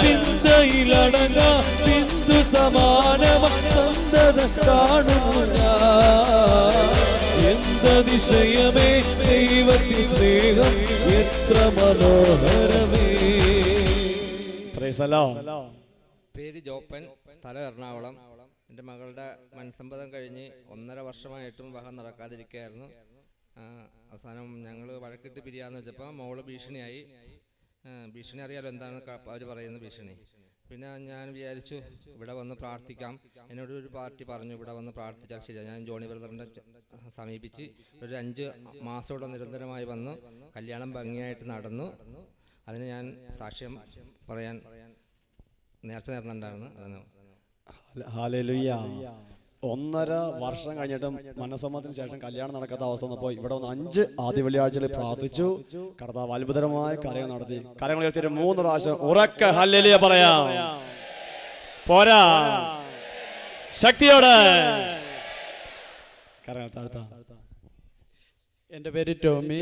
ചിന്തയിലടങ്ങ സിന്ധു സമാനമ സന്തത കാണുന്നു ഞാൻ. എന്തതിശയമേ ദൈവത്തി സ്നേഹം എത്ര മനോഹരമേ. പേര് ജോപ്പൻ, സ്ഥലം എറണാകുളം. എൻ്റെ മകളുടെ മനസ്സമ്മതം കഴിഞ്ഞ് 1.5 വർഷമായിട്ടും വിവാഹം നടക്കാതിരിക്കുകയായിരുന്നു. അവസാനം ഞങ്ങൾ വഴക്കിട്ട് പിരിയാന്ന് വെച്ചപ്പോൾ മോള് ഭീഷണിയായി. ഭീഷണി അറിയാലോ എന്താണ് അവർ പറയുന്ന ഭീഷണി. പിന്നെ ഞാൻ വിചാരിച്ചു ഇവിടെ വന്ന് പ്രാർത്ഥിക്കാം. എന്നോട് ഒരു പാർട്ടി പറഞ്ഞു ഇവിടെ വന്ന് പ്രാർത്ഥിച്ചാൽ ശരിയാണ്. ഞാൻ ജോണി ബ്രദറിനെ സമീപിച്ച് ഒരു 5 മാസത്തോടെ നിരന്തരമായി വന്നു. കല്യാണം ഭംഗിയായിട്ട് നടന്നു. അതിന് ഞാൻ സാക്ഷ്യം പറയാൻ നേർച്ച നേർന്നുണ്ടായിരുന്നു. അതിന് ഹല്ലേലൂയ. 1.5 വർഷം കഴിഞ്ഞിട്ടും മനസ്സമ്മതത്തിന് ശേഷം കല്യാണം നടക്കാത്ത അവസ്ഥ വന്നപ്പോൾ ഇവിടെ വന്ന് 5 ആദ്യ വെള്ളിയാഴ്ചകളിൽ പ്രാർത്ഥിച്ചു. കർത്താവ് അത്ഭുതകരമായ കാര്യങ്ങൾ നടത്തി. കാര്യങ്ങൾ ഉയർത്തിയിട്ട് 3 പ്രാവശ്യം ഉറക്കെ ഹല്ലേലൂയ പറയാം. പോരാ, ശക്തിയോടെ കാര്യങ്ങൾ താഴ്ത്താം. എൻ്റെ പേര് ടോമി.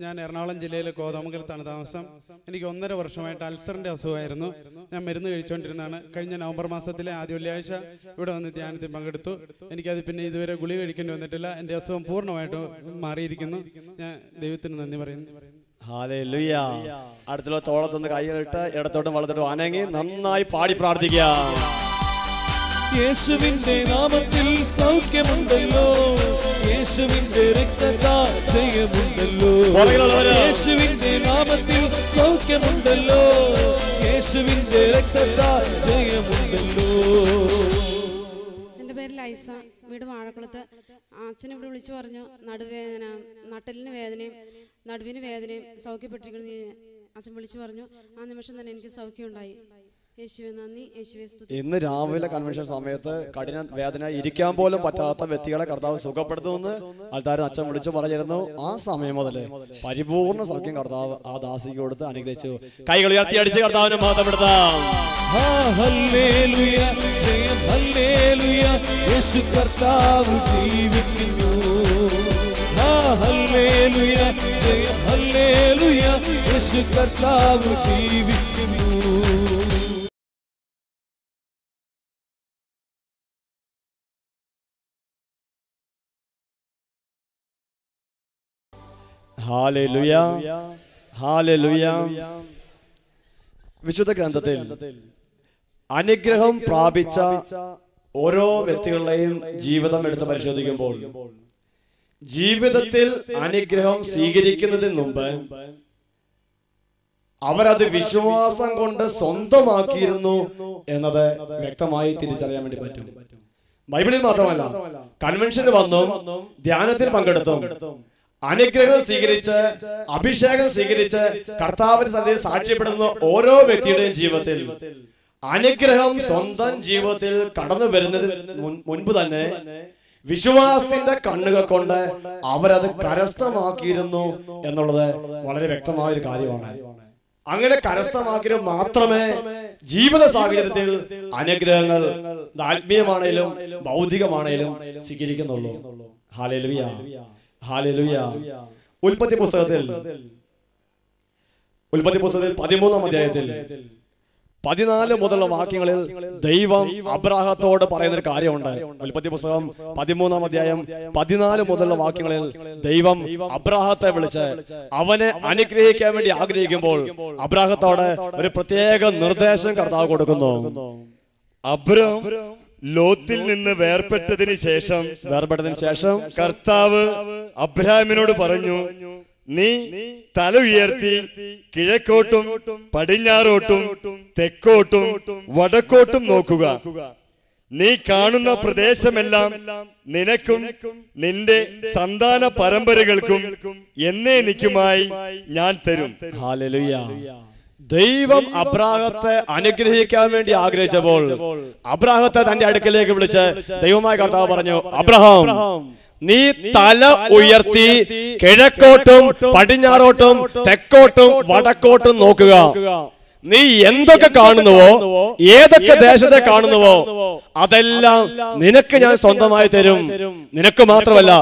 ഞാൻ എറണാകുളം ജില്ലയിലെ കോതമംഗലത്താണ് താമസം. എനിക്ക് 1.5 വർഷമായിട്ട് അൾസറിൻ്റെ അസുഖമായിരുന്നു. ഞാൻ മരുന്ന് കഴിച്ചുകൊണ്ടിരുന്നതാണ്. കഴിഞ്ഞ നവംബർ മാസത്തിലെ ആദ്യ വെള്ളിയാഴ്ച ഇവിടെ വന്ന് ധ്യാനത്തിൽ പങ്കെടുത്തു. എനിക്കത് പിന്നെ ഇതുവരെ ഗുളിക കഴിക്കേണ്ടി വന്നിട്ടില്ല. എൻ്റെ അസുഖം പൂർണ്ണമായിട്ട് മാറിയിരിക്കുന്നു. ഞാൻ ദൈവത്തിന് നന്ദി പറയുന്നു. ഹല്ലേലൂയ. അടുത്തുള്ള തോളത്തൊന്ന് കൈകളിട്ട് ഇടത്തോട്ടും വലത്തോട്ടും അനങ്ങി നന്നായി പാടി പ്രാർത്ഥിക്കാം. യേശുവിന്റെ നാമത്തിൽ സൗഖ്യമുണ്ടല്ലോ, യേശുവിന്റെ രക്തത്താൽ ജയമുണ്ടല്ലോ. യേശുവിന്റെ നാമത്തിൽ സൗഖ്യമുണ്ടല്ലോ, യേശുവിന്റെ രക്തത്താൽ ജയമുണ്ടല്ലോ. എൻ്റെ പേര് ലൈസ, വീട് വാഴക്കുളത്ത്. അച്ഛനെ ഇവിടെ വിളിച്ചു പറഞ്ഞു നടുവേദന, നട്ടലിന് വേദനയും നടുവിന് വേദനയും സൗഖ്യപ്പെട്ടിരിക്കുന്നു. അച്ഛൻ വിളിച്ചു പറഞ്ഞു. ആ നിമിഷം തന്നെ എനിക്ക് സൗഖ്യം ഉണ്ടായി. യേശുവെ നന്ദി, യേശുവെ സ്തുതി. ഇന്ന് രാവിലെ കൺവെൻഷൻ സമയത്ത് കഠിന വേദന ഇരിക്കാൻ പോലും പറ്റാത്ത വ്യക്തികളെ കർത്താവ് സുഖപ്പെടുത്തുമെന്ന് ആൾക്കാർ അച്ഛൻ വിളിച്ചു പറഞ്ഞിരുന്നു. ആ സമയം മുതൽ പരിപൂർണ്ണ സൗഖ്യം കർത്താവ് ആ ദാസിക്ക് കൊടുത്ത് അനുഗ്രഹിച്ചു. കൈകൾ ഉയർത്തി അടിച്ച് കർത്താവിനെ മഹത്വപ്പെടുത്താം. ഹല്ലേലൂയ, ജയം ഹല്ലേലൂയ, യേശു കർത്താവ് ജീവിക്കുന്നു. ഹല്ലേലൂയ, ജയം ഹല്ലേലൂയ, യേശു കർത്താവ് ജീവിക്കുന്നു. Hallelujah, hallelujah. വിശുദ്ധ ഗ്രന്ഥത്തിൽ അനുഗ്രഹം പ്രാപിച്ച ഓരോ വ്യക്തികളുടെയും ജീവിതം എടുത്ത് പരിശോധിക്കുമ്പോൾ ജീവിതത്തിൽ അനുഗ്രഹം സ്വീകരിക്കുന്നതിന് മുമ്പ് അവരത് വിശ്വാസം കൊണ്ട് സ്വന്തമാക്കിയിരുന്നു എന്നത് വ്യക്തമായി തിരിച്ചറിയാൻ വേണ്ടി പറ്റും. ബൈബിളിൽ മാത്രമല്ല, കൺവെൻഷന് വന്നും ധ്യാനത്തിൽ പങ്കെടുത്തും അനുഗ്രഹം സ്വീകരിച്ച് അഭിഷേകം സ്വീകരിച്ച് കർത്താവിന്റെ സന്നിധിയിൽ സാക്ഷ്യപ്പെടുന്ന ഓരോ വ്യക്തിയുടെയും ജീവിതത്തിൽ അനുഗ്രഹം സ്വന്തം ജീവിതത്തിൽ കടന്നു വരുന്നതിന് മുൻപ് തന്നെ വിശ്വാസത്തിന്റെ കണ്ണുകൾ കൊണ്ട് അവരത് കരസ്ഥമാക്കിയിരുന്നു എന്നുള്ളത് വളരെ വ്യക്തമായ ഒരു കാര്യമാണ്. അങ്ങനെ കരസ്ഥമാക്കിയത് മാത്രമേ ജീവിത സാഹചര്യത്തിൽ അനുഗ്രഹങ്ങൾ ആത്മീയമാണേലും ഭൗതികമാണേലും സ്വീകരിക്കുന്നുള്ളൂ. Hallelujah, hallelujah. ഉൽപ്പത്തി പുസ്തകത്തിൽ 13-ാം അധ്യായത്തിൽ 14 മുതലുള്ള വാക്യങ്ങളിൽ ദൈവം അബ്രാഹത്തോട് പറയുന്ന ഒരു കാര്യമുണ്ട്. ഉൽപ്പത്തി പുസ്തകം 13-ാം അധ്യായം 14 മുതലുള്ള വാക്യങ്ങളിൽ ദൈവം അബ്രാഹത്തെ വിളിച്ച് അവനെ അനുഗ്രഹിക്കാൻ വേണ്ടി ആഗ്രഹിക്കുമ്പോൾ അബ്രാഹത്തോട് ഒരു പ്രത്യേക നിർദ്ദേശം കർത്താവ് കൊടുക്കുന്നു. അബ്രാം ലോത്തിൽ നിന്ന് വേർപെട്ടതിന് ശേഷം കർത്താവ് അബ്രാമിനോട് പറഞ്ഞു, നീ തല ഉയർത്തി കിഴക്കോട്ടും പടിഞ്ഞാറോട്ടും തെക്കോട്ടും വടക്കോട്ടും നോക്കുക. നീ കാണുന്ന പ്രദേശമെല്ലാം നിനക്കും നിന്റെ സന്താന പരമ്പരകൾക്കും എന്നേക്കുമായി ഞാൻ തരും. ഹല്ലേലൂയ. ദൈവം അബ്രാഹത്തെ അനുഗ്രഹിക്കാൻ വേണ്ടി ആഗ്രഹിച്ചപ്പോൾ അബ്രാഹത്തെ തന്റെ അടുക്കലേക്ക് വിളിച്ച് ദൈവമായ കർത്താവ് പറഞ്ഞു, അബ്രഹാം, നീ തല ഉയർത്തി കിഴക്കോട്ടും പടിഞ്ഞാറോട്ടും തെക്കോട്ടും വടക്കോട്ടും നോക്കുക. നീ എന്തൊക്കെ കാണുന്നുവോ, ഏതൊക്കെ ദേശത്തെ കാണുന്നുവോ അതെല്ലാം നിനക്ക് ഞാൻ സ്വന്തമായി തരും. നിനക്ക് മാത്രമല്ല,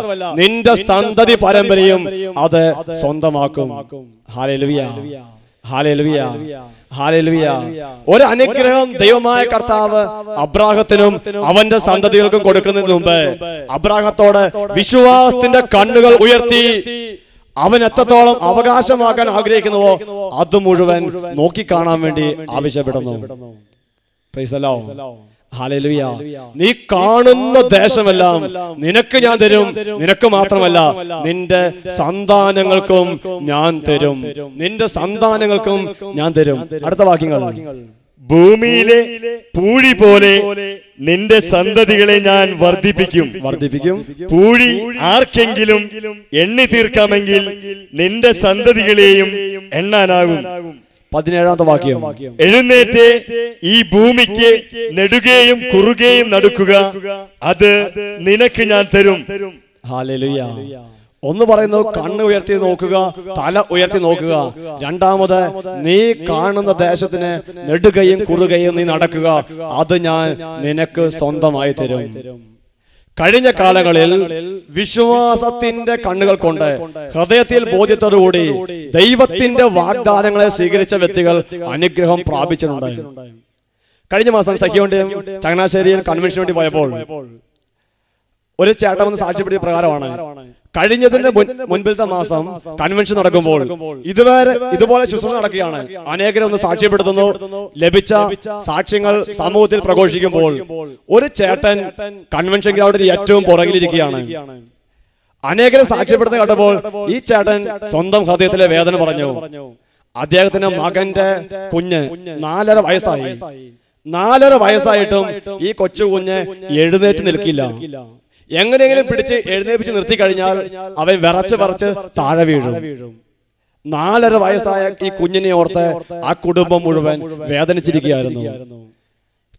നിന്റെ സന്തതി പരമ്പരയും അത് സ്വന്തമാക്കും. ഹല്ലേലൂയ, ഹല്ലേലൂയ, ഹല്ലേലൂയ. ഒരു അനുഗ്രഹം ദൈവമായ കർത്താവ് അബ്രാഹത്തിനും അവന്റെ സന്തതികൾക്കും കൊടുക്കുന്നതിന് മുമ്പ് അബ്രാഹത്തോട് വിശ്വാസത്തിന്റെ കണ്ണുകൾ ഉയർത്തി അവൻ എത്രത്തോളം അവകാശമാക്കാൻ ആഗ്രഹിക്കുന്നുവോ അത് മുഴുവൻ നോക്കിക്കാണാൻ വേണ്ടി ആവശ്യപ്പെടുന്നു. Price the lord. ഹല്ലേലൂയ. നീ കാണുന്ന ദേശമെല്ലാം നിനക്ക് ഞാൻ തരും. നിനക്ക് മാത്രമല്ല, നിന്റെ സന്താനങ്ങൾക്കും ഞാൻ തരും. നിന്റെ സന്താനങ്ങൾക്കും ഞാൻ തരും. അടുത്ത വാക്യങ്ങൾ. ഭൂമിയിലെ പൂഴി പോലെ നിന്റെ സന്തതികളെ ഞാൻ വർദ്ധിപ്പിക്കും. പൂഴി ആർക്കെങ്കിലും എണ്ണി തീർക്കാമെങ്കിൽ നിന്റെ സന്തതികളെയും എണ്ണാനാകും. 17-ാമത്തെ വാക്യം. എഴുന്നേറ്റ് ഈ ഭൂമിക്ക് നെടുകയും കുറുകയും നടക്കുക, അത് നിനക്ക് ഞാൻ തരും. ഹല്ലേലൂയ. ഒന്ന് പറയുന്നു കണ്ണ് ഉയർത്തി നോക്കുക, തല ഉയർത്തി നോക്കുക. രണ്ടാമത് നീ കാണുന്ന ദേശത്തിന് നെടുകയും കുറുകയും നീ നടക്കുക, അത് ഞാൻ നിനക്ക് സ്വന്തമായി തരും. കഴിഞ്ഞ കാലങ്ങളിൽ വിശ്വാസത്തിന്റെ കണ്ണുകൾ കൊണ്ട് ഹൃദയത്തിൽ ബോധ്യത്തോടുകൂടി ദൈവത്തിന്റെ വാഗ്ദാനങ്ങളെ സ്വീകരിച്ച വ്യക്തികൾ അനുഗ്രഹം പ്രാപിച്ചിട്ടുണ്ട്. കഴിഞ്ഞ മാസം സഖിയോന്റെയും ചങ്ങനാശ്ശേരിയിൽ കൺവെൻഷന് വേണ്ടി പോയപ്പോൾ ഒരു ചേട്ടൻ വന്ന് സാക്ഷ്യപ്പെടുത്തിയ പ്രകാരമാണ്, കഴിഞ്ഞതിന്റെ മുൻപിലത്തെ മാസം കൺവെൻഷൻ നടക്കുമ്പോൾ ഇതുപോലെ ശുശ്രൂഷ നടക്കുകയാണ്. അനേകരെ ഒന്ന് സാക്ഷ്യപ്പെടുത്തുന്നു. ലഭിച്ച സാക്ഷ്യങ്ങൾ സമൂഹത്തിൽ പ്രഘോഷിക്കുമ്പോൾ ഒരു ചേട്ടൻ കൺവെൻഷൻ ഗ്രൗണ്ടിൽ ഏറ്റവും പുറകിലിരിക്കുകയാണ്. അനേകരെ സാക്ഷ്യപ്പെടുത്തുന്ന കേട്ടപ്പോൾ ഈ ചേട്ടൻ സ്വന്തം ഹൃദയത്തിലെ വേദന പറഞ്ഞു. അദ്ദേഹത്തിന്റെ മകന്റെ കുഞ്ഞ് 4.5 വയസ്സായി. 4.5 വയസ്സായിട്ടും ഈ കൊച്ചു കുഞ്ഞ് എഴുന്നേറ്റ് നിൽക്കില്ല. എങ്ങനെയെങ്കിലും പിടിച്ച് എഴുന്നേപ്പിച്ച് നിർത്തി കഴിഞ്ഞാൽ അവൻ വിറച്ച് താഴെ വീഴും. 4.5 വയസ്സായ ഈ കുഞ്ഞിനെ ഓർത്ത് ആ കുടുംബം മുഴുവൻ വേദനിച്ചിരിക്കുകയായിരുന്നു.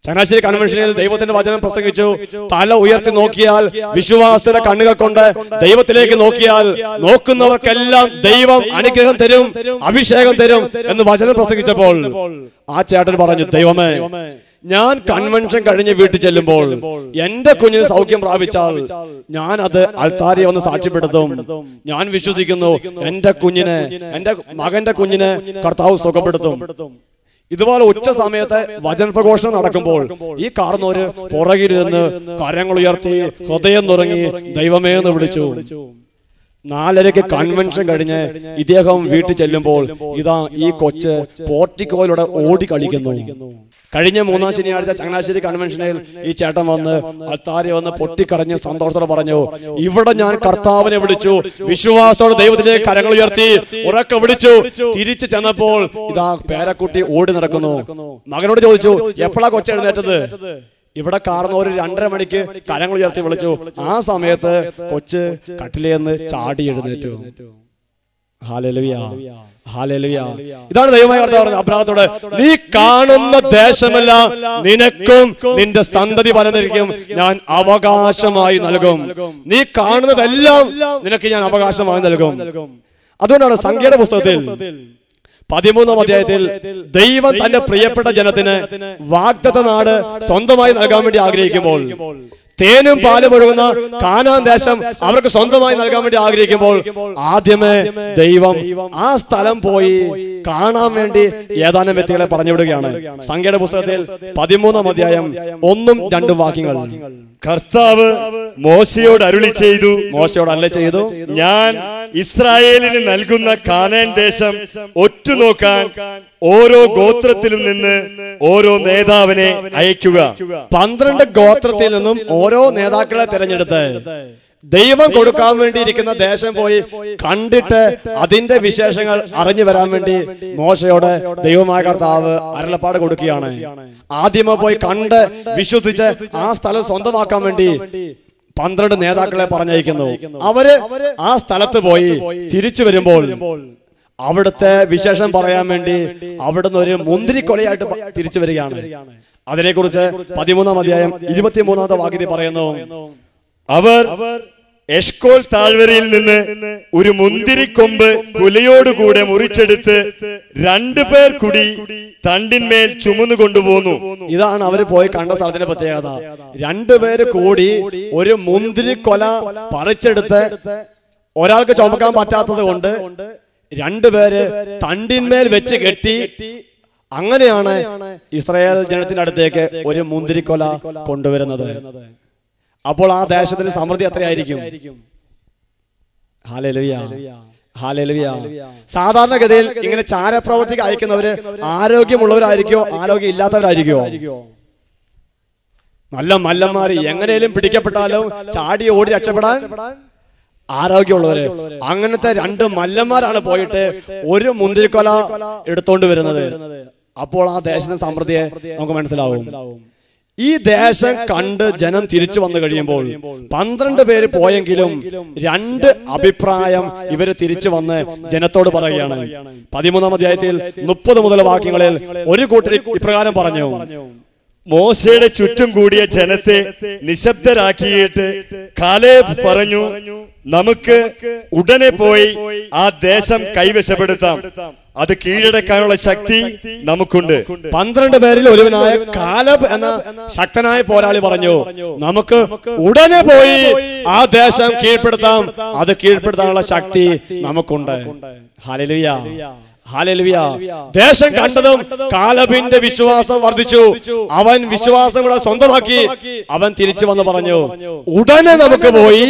ചങ്ങനാശ്ശേരി കൺവെൻഷനിൽ ദൈവത്തിന്റെ വചനം പ്രസംഗിച്ചു. തല ഉയർത്തി നോക്കിയാൽ വിശ്വാസത്തിന്റെ കണ്ണുകൾ കൊണ്ട് ദൈവത്തിലേക്ക് നോക്കിയാൽ നോക്കുന്നവർക്കെല്ലാം ദൈവം അനുഗ്രഹം തരും, അഭിഷേകം തരും എന്ന് വചനം പ്രസംഗിച്ചപ്പോൾ ആ ചേട്ടൻ പറഞ്ഞു, ദൈവമേ, ഞാൻ കൺവെൻഷൻ കഴിഞ്ഞ് വീട്ടിൽ ചെല്ലുമ്പോൾ എന്റെ കുഞ്ഞിന് സൗഖ്യം പ്രാപിച്ചാൽ ഞാൻ അത് അൾത്താരിയെ വന്ന് സാക്ഷ്യപ്പെടുത്തും. ഞാൻ വിശ്വസിക്കുന്നു എന്റെ മകന്റെ കുഞ്ഞിനെ കർത്താവ് സുഖപ്പെടുത്തും. ഇതുപോലെ ഉച്ച സമയത്ത് വചനപ്രഘോഷണം നടക്കുമ്പോൾ ഈ കാർന്നോര് പുറകിലിരുന്ന് കരങ്ങൾ ഉയർത്തി ഹൃദയം തുടങ്ങി ദൈവമേ എന്ന് വിളിച്ചു. 4:30 കൺവെൻഷൻ കഴിഞ്ഞ് ഇദ്ദേഹം വീട്ടിൽ ചെല്ലുമ്പോൾ ഇതാ ഈ കൊച്ച് പോർട്ടിക്കോയിലൂടെ ഓടി കളിക്കുന്നു. കഴിഞ്ഞ 3-ാം ശനിയാഴ്ച ചങ്ങനാശ്ശേരി കൺവെൻഷനിൽ ഈ ചേട്ടൻ വന്ന് അൾത്താരി വന്ന് പൊട്ടിക്കരഞ്ഞ് സന്തോഷത്തോടെ പറഞ്ഞു, ഇവിടെ ഞാൻ കർത്താവിനെ വിളിച്ചു, വിശ്വാസത്തോടെ ദൈവത്തിലേക്ക് കരങ്ങൾ ഉയർത്തി ഉറക്കെ വിളിച്ചു. തിരിച്ചു ചെന്നപ്പോൾ ഇതാ പേരക്കുട്ടി ഓടി നടക്കുന്നു. മകനോട് ചോദിച്ചു, എപ്പോഴാ കൊച്ചു എഴുന്നേറ്റത്? ഇവിടെ കാർന്ന് ഒരു 2:30 മണിക്ക് കരങ്ങൾ ഉയർത്തി വിളിച്ചു. ആ സമയത്ത് കൊച്ച് കട്ടിലേന്ന് ചാടി എഴുന്നേറ്റു. Hallelujah, hallelujah. ഇതാണ് ദൈവമായ കർത്താവ് പറഞ്ഞത് അബ്രാഹത്തോട്, നീ കാണുന്ന ദേശമെല്ലാം നിനക്കും നിന്റെ സന്തതി വരനിരിക്കും ഞാൻ അവകാശമായി നൽകും. നീ കാണുന്നതെല്ലാം നിനക്ക് ഞാൻ അവകാശമായി നൽകും. അതുകൊണ്ടാണ് സംഖ്യയുടെ പുസ്തകത്തിൽ 13-ാം അധ്യായത്തിൽ ദൈവം തന്റെ പ്രിയപ്പെട്ട ജനത്തിന് വാഗ്ദത്ത നാട് സ്വന്തമായി നൽകാൻ വേണ്ടി ആഗ്രഹിക്കുമ്പോൾ, തേനും പാലും ഒഴുകുന്ന കാനാൻ ദേശം അവർക്ക് സ്വന്തമായി നൽകാൻ വേണ്ടി ആഗ്രഹിക്കുമ്പോൾ ആദ്യമേ ദൈവം ആ സ്ഥലം പോയി കാണാൻ വേണ്ടി ഏതാനും വ്യക്തികളെ പറഞ്ഞുവിടുകയാണ്. സംഖ്യയുടെ പുസ്തകത്തിൽ 13-ാം അധ്യായം 1-2 വാക്യങ്ങൾ. കർത്താവ് മോശയോട് അരുളി ചെയ്തു, ഞാൻ ഇസ്രായേലിന് നൽകുന്ന കാനാൻ ദേശം ഒറ്റുനോക്കാൻ ഓരോ ഗോത്രത്തിലും നിന്ന് ഓരോ നേതാവിനെ അയക്കുക. 12 ഗോത്രത്തിൽ നിന്നും ഓരോ നേതാക്കളെ തിരഞ്ഞെടുത്ത് ദൈവം കൊടുക്കാൻ വേണ്ടിയിരിക്കുന്ന ദേശം പോയി കണ്ടിട്ട് അതിന്റെ വിശേഷങ്ങൾ അറിഞ്ഞു വരാൻ വേണ്ടി മോശയോട് ദൈവമായ കർത്താവ് അരുളപ്പാട് കൊടുക്കുകയാണ്. ആദ്യമേ പോയി കണ്ട് വിശ്വസിച്ച് ആ സ്ഥലം സ്വന്തമാക്കാൻ വേണ്ടി 12 നേതാക്കളെ പറഞ്ഞയക്കുന്നു. അവര് ആ സ്ഥലത്ത് പോയി തിരിച്ചു വരുമ്പോൾ അവിടുത്തെ വിശേഷം പറയാൻ വേണ്ടി അവിടുന്ന് ഒരു മുന്തിരിക്കൊലയായിട്ട് തിരിച്ചു വരികയാണ്. അതിനെക്കുറിച്ച് 13-ാം അധ്യായം 23-ാമത്തെ വാക്യത്തിൽ പറയുന്നു, അവർ എഷ്കോൾ താഴ്വരയിൽ നിന്ന് ഒരു മുന്തിരിക്കൊമ്പ് കുലയോടുകൂടെ മുറിച്ചെടുത്ത് 2 പേർ കൂടി തണ്ടിന്മേൽ ചുമന്നു കൊണ്ടുപോന്നു. ഇതാണ് അവര് പോയി കണ്ട സ്ഥലത്തിന്റെ പ്രത്യേകത. 2 പേര് കൂടി ഒരു മുന്തിരിക്കൊല പറിച്ചെടുത്ത് ഒരാൾക്ക് ചുമക്കാൻ പറ്റാത്തത് കൊണ്ട് 2 പേര് തണ്ടിന്മേൽ വെച്ച് കെട്ടി. അങ്ങനെയാണ് ഇസ്രായേൽ ജനത്തിന്റെ അടുത്തേക്ക് ഒരു മുന്തിരിക്കൊല കൊണ്ടുവരുന്നത്. അപ്പോൾ ആ ദേശത്തിന് സമൃദ്ധി എത്രയായിരിക്കും? Hallelujah, hallelujah. സാധാരണഗതിയിൽ ഇങ്ങനെ ചാരപ്രവർത്തിക്ക് അയക്കുന്നവര് ആരോഗ്യമുള്ളവരായിരിക്കോ ആരോഗ്യം ഇല്ലാത്തവരായിരിക്കോ? നല്ല മല്ലന്മാര് എങ്ങനെയും പിടിക്കപ്പെട്ടാലും ചാടി ഓടി രക്ഷപ്പെടാൻ ആരോഗ്യമുള്ളവര്. അങ്ങനത്തെ 2 മല്ലന്മാരാണ് പോയിട്ട് ഒരു മുന്തിരിക്കൊല എടുത്തോണ്ട് വരുന്നത്. അപ്പോൾ ആ ദേശത്തിന്റെ സമൃദ്ധിയെ നമുക്ക് മനസ്സിലാവും. ഈ ദേശം കണ്ട് ജനം തിരിച്ചു വന്നു കഴിയുമ്പോൾ 12 പേര് പോയെങ്കിലും 2 അഭിപ്രായം ഇവര് തിരിച്ചു വന്ന് ജനത്തോട് പറയുകയാണ്. 13-ാം അധ്യായത്തിൽ 30 മുതൽ വാക്യങ്ങളിൽ ഒരു കൂട്ടർ ഇപ്രകാരം പറഞ്ഞു, മോശയുടെ ചുറ്റും കൂടിയ ജനത്തെ നിശബ്ദരാക്കിയിട്ട് കാലേബ് പറഞ്ഞു, നമുക്ക് ഉടനെ പോയി ആ ദേശം കൈവശപ്പെടുത്താം, അത് കീഴടക്കാനുള്ള ശക്തി നമുക്കുണ്ട്. 12 പേരിൽ ഒരുവനായ കാലബ് എന്ന ശക്തനായ പോരാളി പറഞ്ഞു, നമുക്ക് ഉടനെ പോയി ആ ദേശം കീഴ്പ്പെടുത്താം, അത് കീഴ്പ്പെടുത്താനുള്ള ശക്തി നമുക്കുണ്ട്. Hallelujah, hallelujah. ദേശം കണ്ടതും കാലബിന്റെ വിശ്വാസം വർദ്ധിച്ചു. അവൻ വിശ്വാസം കൂടെ സ്വന്തമാക്കി. അവൻ തിരിച്ചു വന്ന് പറഞ്ഞു, ഉടനെ നമുക്ക് പോയി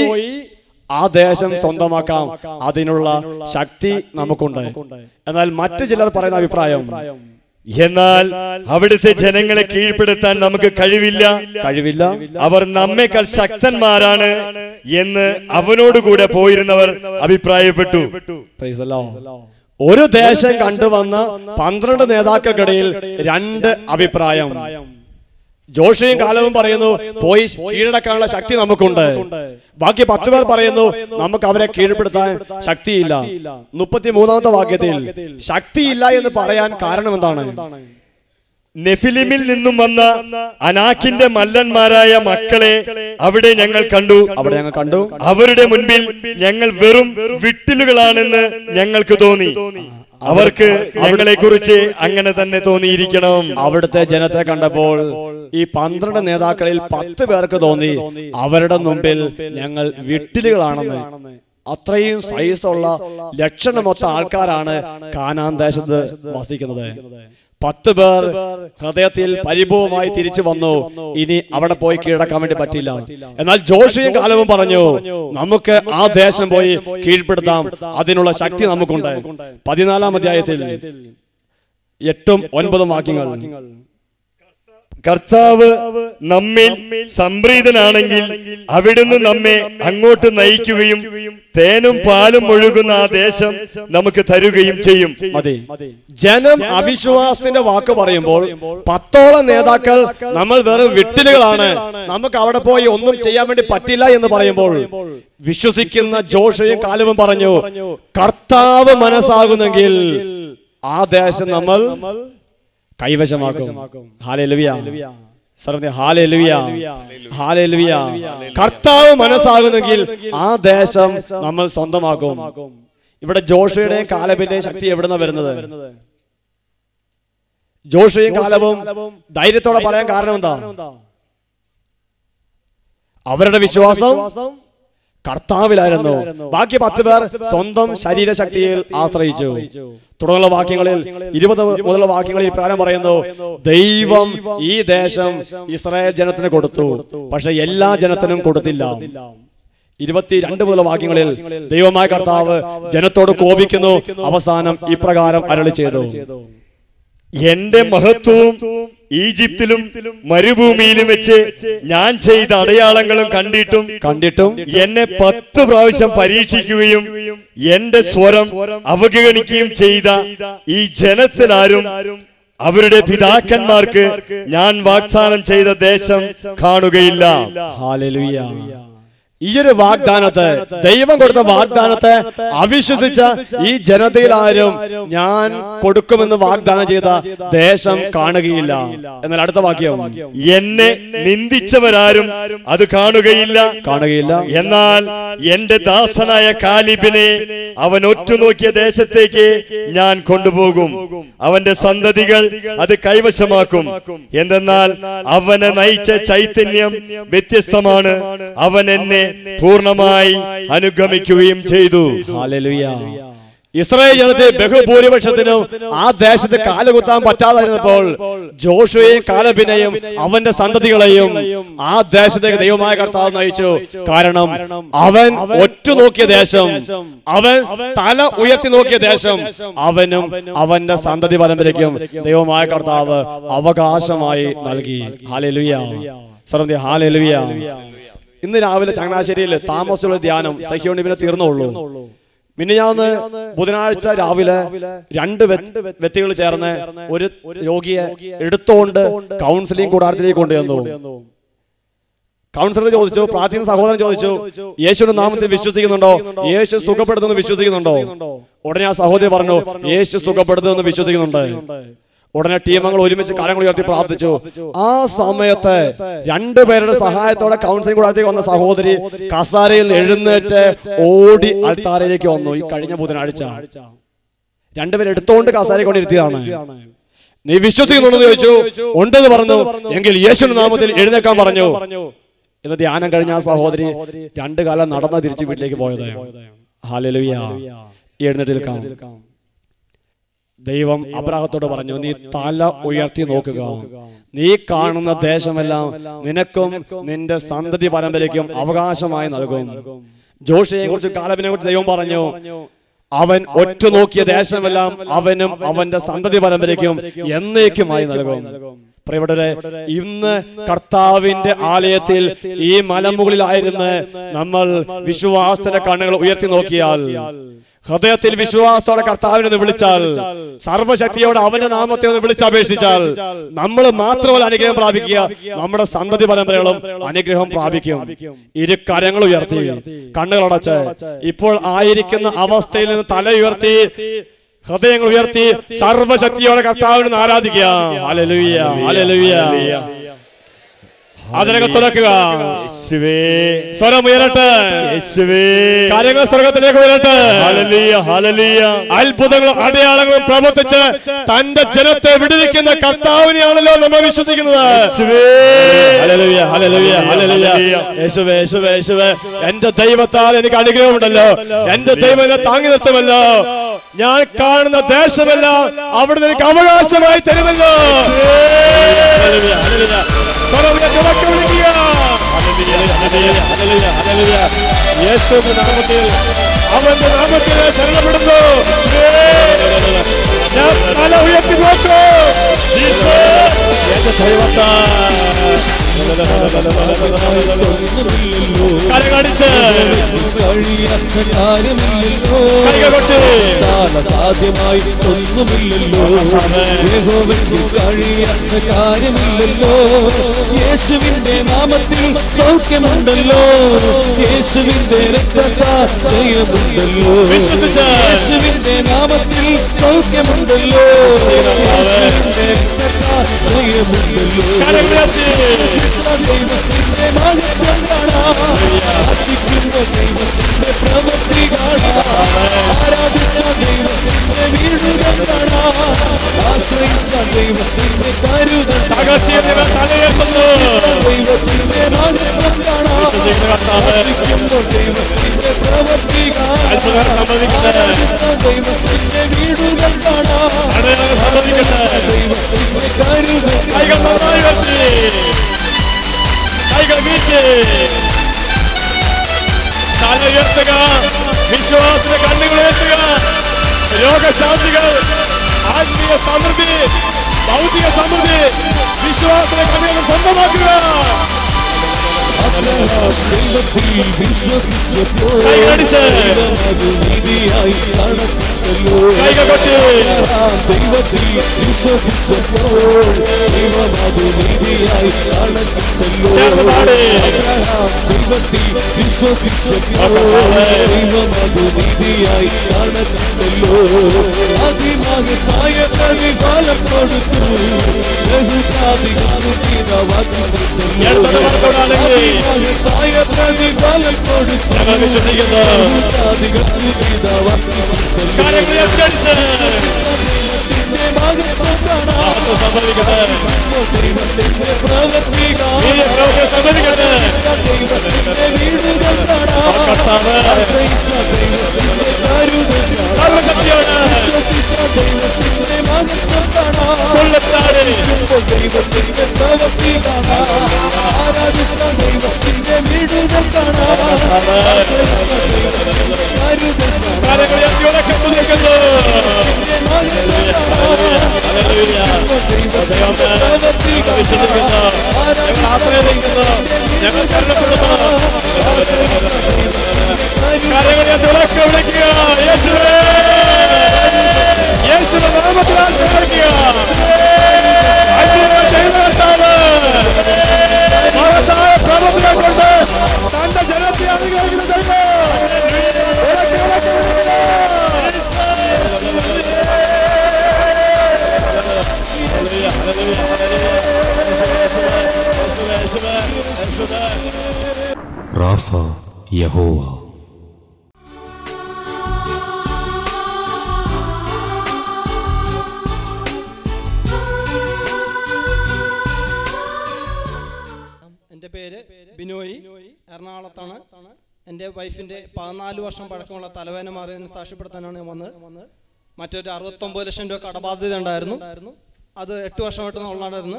ആ ദേശം സ്വന്തമാക്കാം, അതിനുള്ള ശക്തി നമുക്കുണ്ട്. എന്നാൽ മറ്റു ചിലർ പറയുന്ന അഭിപ്രായം, എന്നാൽ അവിടുത്തെ ജനങ്ങളെ കീഴ്പ്പെടുത്താൻ നമുക്ക് കഴിവില്ല, അവർ നമ്മേക്കാൾ ശക്തന്മാരാണ് എന്ന് അവനോടുകൂടെ പോയിരുന്നവർ അഭിപ്രായപ്പെട്ടു. ഒരു ദേശം കണ്ടുവന്ന 12 നേതാക്കൾക്കിടയിൽ 2 അഭിപ്രായം. ജോഷയും കാലവും പറയുന്നു, പോയി കീഴടക്കാനുള്ള ശക്തി നമുക്കുണ്ട്. ബാക്കി 10 പേർ പറയുന്നു നമുക്ക് അവരെ കീഴ്പ്പെടുത്താൻ ശക്തിയില്ല. 33-ാമത്തെ വാക്യത്തിൽ ശക്തിയില്ല എന്ന് പറയാൻ കാരണം എന്താണ്? നെഫിലിമിൽ നിന്നും വന്ന അനാക്കിന്റെ മല്ലന്മാരായ മക്കളെ അവിടെ ഞങ്ങൾ കണ്ടു. അവരുടെ മുൻപിൽ ഞങ്ങൾ വെറും വിട്ടിലുകളാണെന്ന് ഞങ്ങൾക്ക് തോന്നി. അവർക്ക് ഞങ്ങളെ കുറിച്ച് അങ്ങനെ തന്നെ തോന്നിയിരിക്കണം. അവിടുത്തെ ജനത്തെ കണ്ടപ്പോൾ ഈ 12 നേതാക്കളിൽ 10 പേർക്ക് തോന്നി അവരുടെ മുമ്പിൽ ഞങ്ങൾ വിട്ടിലുകളാണെന്ന്. അത്രയും സൈസുള്ള ലക്ഷണമൊത്ത ആൾക്കാരാണ് കാനാൻ ദേശത്ത് വസിക്കുന്നത്. 10 പേർ ഹൃദയത്തിൽ പരിഭവമായി തിരിച്ചു വന്നു. ഇനി അവിടെ പോയി കീഴടക്കാൻ വേണ്ടി പറ്റില്ല. എന്നാൽ ജോഷുവയും കാലവും പറഞ്ഞു നമുക്ക് ആ ദേശം പോയി കീഴ്പ്പെടുത്താം, അതിനുള്ള ശക്തി നമുക്കുണ്ട്. 14-ാം അധ്യായത്തിൽ 8-9 വാക്യങ്ങൾ. കർത്താവ് നമ്മിൽ സംപ്രീതനാണെങ്കിൽ അവിടുന്ന് നമ്മെ അങ്ങോട്ട് നയിക്കുകയും തേനും പാലും ഒഴുകുന്ന ആ ദേശം നമുക്ക് തരുകയും ചെയ്യും. ജനം അവിശ്വാസത്തിന്റെ വാക്ക് പറയുമ്പോൾ 10ഓളം നേതാക്കൾ നമ്മൾ വെറും വിട്ടിലുകളാണ്, നമുക്ക് അവിടെ പോയി ഒന്നും ചെയ്യാൻ വേണ്ടി പറ്റില്ല എന്ന് പറയുമ്പോൾ വിശ്വസിക്കുന്ന ജോഷുവയും കാലവും പറഞ്ഞു കർത്താവ് മനസ്സാകുന്നെങ്കിൽ ആ ദേശം നമ്മൾ കൈവശമാക്കും. ഹല്ലേലൂയ. ഹല്ലേലൂയ. ഹല്ലേലൂയ. കർത്താവ് മനസ്സാകുന്നെങ്കിൽ ആ ദേശം നമ്മൾ സ്വന്തമാക്കും. ഇവിടെ ജോഷുവയുടെയും കാലബിന്റെയും ശക്തി എവിടുന്ന വരുന്നത്? ജോഷുവയും കാലവും ധൈര്യത്തോടെ പറയാൻ കാരണം എന്താ? അവരുടെ വിശ്വാസം കർത്താവിലായിരുന്നു. ബാക്കി 10 പേർ സ്വന്തം ശരീരശക്തിയിൽ ആശ്രയിച്ചു. തുടർന്നുള്ള വാക്യങ്ങളിൽ 20 മുതലുള്ള വാക്യങ്ങളിൽ ഇപ്രകാരം പറയുന്നു ദൈവം ഈ ദേശം ഇസ്രായേൽ ജനത്തിന് കൊടുത്തു, പക്ഷെ എല്ലാ ജനത്തിനും കൊടുത്തില്ല. 22 മുതലുള്ള വാക്യങ്ങളിൽ ദൈവമായ കർത്താവ് ജനത്തോട് കോപിക്കുന്നു. അവസാനം ഇപ്രകാരം അരുളി ചെയ്തു എന്റെ മഹത്വവും ഈജിപ്തിലും മരുഭൂമിയിലും വെച്ച് ഞാൻ ചെയ്ത അടയാളങ്ങളും കണ്ടിട്ടും എന്നെ 10 പ്രാവശ്യം പരീക്ഷിക്കുകയും എന്റെ സ്വരം അവഗണിക്കുകയും ചെയ്ത ഈ ജനത്തിലാരും അവരുടെ പിതാക്കന്മാർക്ക് ഞാൻ വാഗ്ദാനം ചെയ്ത ദേശം കാണുകയില്ല. ഹല്ലേലൂയ. ഈ ഒരു വാഗ്ദാനത്തെ, ദൈവം കൊടുത്ത വാഗ്ദാനത്തെ അവിശ്വസിച്ച ഈ ജനതയിൽ ആരും ഞാൻ കൊടുക്കുമെന്ന് വാഗ്ദാനം ചെയ്ത ദേശം കാണുകയില്ല. എന്നാൽ അടുത്ത വാക്യം എന്നെ നിന്ദിച്ചവരാരും അത് കാണുകയില്ല. എന്നാൽ എന്റെ ദാസനായ കാലിബിനെ അവൻ ഒറ്റുനോക്കിയ ദേശത്തേക്ക് ഞാൻ കൊണ്ടുപോകും. അവന്റെ സന്തതികൾ അത് കൈവശമാക്കും. എന്തെന്നാൽ അവനെ നയിച്ച ചൈതന്യം വ്യത്യസ്തമാണ്. അവൻ എന്നെ പൂർണ്ണമായി അനുഗമിക്കുകയും ചെയ്തു. ഹല്ലേലൂയ. ഇസ്രായേൽ ജനത്തെ ബഹുഭൂരിപക്ഷത്തിനും ആ ദേശത്ത് കാലുകുത്താൻ പറ്റാതായിരുന്നപ്പോൾ ജോഷുവയെയും കാലബിനെയും അവന്റെ സന്തതികളെയും ആ ദേശത്തേക്ക് ദൈവമായ കർത്താവ് നയിച്ചു. കാരണം അവൻ ഒറ്റുനോക്കിയ ദേശം, അവൻ തല ഉയർത്തി നോക്കിയ ദേശം അവനും അവന്റെ സന്തതി പരമ്പരയ്ക്കും ദൈവമായ കർത്താവ് അവകാശമായി നൽകി. ഹല്ലേലൂയ. സർവ്വ ഹല്ലേലൂയ. ഇന്ന് രാവിലെ ചങ്ങനാശ്ശേരിയിൽ താമസമുള്ള ധ്യാനം സഹ്യോണിവിനെ തീർന്നുള്ളൂ. മിനിഞ്ഞാന്ന് ബുധനാഴ്ച രാവിലെ 2 വ്യക്തികൾ ചേർന്ന് ഒരു രോഗിയെ എടുത്തുകൊണ്ട് കൗൺസിലിംഗ് കൂടാരത്തിലേക്ക് കൊണ്ടുവന്നു. കൗൺസിലർ ചോദിച്ചു, പ്രാർത്ഥന സഹോദരൻ ചോദിച്ചു, യേശുവിന്റെ നാമത്തിൽ വിശ്വസിക്കുന്നുണ്ടോ? യേശു സുഖപ്പെടുത്തുമെന്ന് വിശ്വസിക്കുന്നുണ്ടോ? ഉടനെ ആ സഹോദരി പറഞ്ഞു യേശു സുഖപ്പെടുത്തുമെന്ന് വിശ്വസിക്കുന്നുണ്ട്. ഉടനെ ടീമങ്ങൾ ഒരുമിച്ച് കരങ്ങൾ ഉയർത്തി പ്രാർത്ഥിച്ചു. ആ സമയത്ത് 2 പേരുടെ സഹായത്തോടെ കൗൺസിലിംഗ് കൂടാരത്തേക്ക് വന്ന സഹോദരി കസാരയിൽ എഴുന്നേറ്റ് ഓടി അൾത്താരയിലേക്ക് വന്നു. ഈ കഴിഞ്ഞ ബുധനാഴ്ച 2 പേര് എടുത്തോണ്ട് കസാരയെ കൊണ്ടിരുത്തിയതാണ്. നീ വിശ്വസിക്കുന്നുണ്ടെന്ന് ചോദിച്ചു. ഉണ്ടെന്ന് പറഞ്ഞു. എങ്കിൽ യേശുവിന്റെ നാമത്തിൽ എഴുന്നേക്കാൻ പറഞ്ഞു. ഇന്ന് ധ്യാനം കഴിഞ്ഞ ആ സഹോദരി 2 കാലം നടന്ന തിരിച്ചു വീട്ടിലേക്ക് പോയത്. ഹല്ലേലൂയ. എഴുന്നേറ്റ് നിൽക്കാം. ദൈവം അബ്രാഹത്തോട് പറഞ്ഞു, നീ തല ഉയർത്തി നോക്കുക, നീ കാണുന്ന ദേശമെല്ലാം നിനക്കും നിന്റെ സന്തതി പരമ്പരയ്ക്കും അവകാശമായി നൽകും. ജോഷയെ കുറിച്ച് കാലബിനെ കുറിച്ച് ദൈവം പറഞ്ഞു, അവൻ ഒറ്റുനോക്കിയ ദേശമെല്ലാം അവനും അവന്റെ സന്തതി പരമ്പരയ്ക്കും എന്നേക്കുമായി നൽകും. പ്രിയപ്പെട്ടവരെ, ഇന്ന് കർത്താവിന്റെ ആലയത്തിൽ ഈ മലമുകളിലായിരുന്ന് നമ്മൾ വിശ്വാസത്തിന്റെ കണ്ണുകൾ ഉയർത്തി നോക്കിയാൽ ഹൃദയത്തിൽ വിശ്വാസത്തോടെ കർത്താവിനെ ഒന്ന് വിളിച്ചാൽ, സർവശക്തിയോടെ അവന്റെ നാമത്തെ ഒന്ന് വിളിച്ചപേക്ഷിച്ചാൽ നമ്മൾ മാത്രമല്ല അനുഗ്രഹം പ്രാപിക്കുക, നമ്മുടെ സന്തതി പരമ്പരകളും അനുഗ്രഹം പ്രാപിക്കും. ഇരു കരങ്ങൾ ഉയർത്തി, കണ്ണുകളടച്ച് ഇപ്പോൾ ആയിരിക്കുന്ന അവസ്ഥയിൽ നിന്ന് തല ഉയർത്തി, ഹൃദയങ്ങൾ ഉയർത്തി സർവശക്തിയോടെ കർത്താവിനെ ആരാധിക്കുക. Hallelujah, hallelujah. അതിനൊക്കെ തുറക്കുക. സ്വരം ഉയരട്ടെ. കാര്യങ്ങൾ സ്വർഗത്തിലേക്ക് ഉയരട്ടെ. അത്ഭുതങ്ങളും അടയാളങ്ങളും പ്രവർത്തിച്ച് തന്റെ ജനത്തെ വിടുവിക്കുന്ന കർത്താവിനെയാണല്ലോ നമ്മൾ വിശ്വസിക്കുന്നത്. യേശുവേ, യേശുവേ, യേശുവേ, എന്റെ ദൈവത്താൽ എനിക്ക് അനുഗ്രഹമുണ്ടല്ലോ, എന്റെ ദൈവം എന്നെ താങ്ങി നിർത്തുമല്ലോ, ഞാൻ കാണുന്ന ദേശമെല്ലാം അവിടുന്ന് എനിക്ക് അവകാശമായി തരുമല്ലോ. യേശുവിന്റെ നാമത്തിൽ, അവന്റെ നാമത്തിൽ ശരണപ്പെടുന്നു. ഞാൻ തല ഉയർത്തി നോക്കൂ. എന്റെ ദൈവത്താൽ കരകടിച്ച് സാധ്യമായി ഒന്നുമില്ലല്ലോ, യഹോവയ്ക്ക് കഴിയാത്ത കാര്യമില്ലല്ലോ. യേശുവിന്റെ നാമത്തിൽ സൗഖ്യമുണ്ടല്ലോ, യേശുവിന്റെ രക്തത്താൽ ജയമുണ്ടല്ലോ, യേശുവിന്റെ നാമത്തിൽ സൗഖ്യമുണ്ടല്ലോ, യേശുവിന്റെ രക്തത്താൽ ജയമുണ്ടല്ലോ. ദൈവത്തിന്റെ മഹത്വം കാണാം, ആശിക്കുന്ന ദൈവത്തിന്റെ പ്രവൃത്തി കാണാം, ആരാധിച്ച ദൈവത്തിന്റെ വീടുകൾ കാണാം, ആശ്രയിച്ച ദൈവത്തിന്റെ കരുതൽ, ദൈവത്തിന്റെ മഹത്വം കാണാം, ആശിക്കുന്ന ദൈവത്തിന്റെ പ്രവൃത്തി കാണാം, ആരാധിച്ച ദൈവത്തിന്റെ വീടുകൾ കാണാം, ദൈവത്തിന്റെ കരുതൽ. തല ഉയർത്തുക, വിശ്വാസത്തിന്റെ കണ്ണുകൾ ഉയർത്തുക. രോഗശാന്തികൾ, ആത്മീയ സമൃദ്ധി, ഭൗതിക സമൃദ്ധി, വിശ്വാസത്തിന്റെ കണ്ണുകൾ സ്വന്തമാക്കുക. ദൈവത്തിൽ വിശ്വസിച്ചപ്പോൾ അത് നീതിയായി നടക്കുന്നല്ലോ, ദൈവത്തിൽ വിശ്വസിച്ചപ്പോൾ ദൈവം അത് നീതിയായി നടക്കുന്നല്ലോ, ദൈവത്തിൽ വിശ്വസിച്ചപ്പോൾ ദൈവം അത് നീതിയായി നടക്കുന്നല്ലോ. അതിമഹത്തായ പ്രതിഫലം കൊടുത്തു, ബഹുജാതികൾക്ക് വാക്ക് മഹത്തായ പ്രതിഫലം കൊടുത്തു, ബഹുജാതികൾക്ക് ദൈവത്തിന്റെ മഹത്വം കാണാം, ദൈവത്തിന്റെ പ്രവൃത്തി കാണാം, ദൈവത്തിന്റെ വീടുകൾ കാണാം, ആശ്രയിച്ച ദൈവത്തിന്റെ കരുതൽ, വിശ്വസിച്ച ദൈവത്തിന്റെ മഹത്വം കാണാം, ദൈവത്തിന്റെ പ്രവൃത്തി കാണാം, ആരാധിച്ച ദൈവത്തിന്റെ വീടുകൾ കാണാം, ആശ്രയിച്ച ദൈവത്തിന്റെ കരുതൽ തന്റെ ജനത്തെ അനുഗ്രഹിക്കുന്ന റാഫ യഹോവ. എൻ്റെ പേര് ബിനോയ്, എറണാകുളത്താണ്. എൻ്റെ വൈഫിൻ്റെ 14 വർഷം പഴക്കമുള്ള തലവേദന മാറിയതിന് സാക്ഷ്യപ്പെടുത്താനാണ് ഞാൻ വന്നത്. മറ്റൊരു 69 ലക്ഷം രൂപ കടബാധ്യത ഉണ്ടായിരുന്നു. അത് 8 വർഷമായിട്ട് ഉള്ളതായിരുന്നു.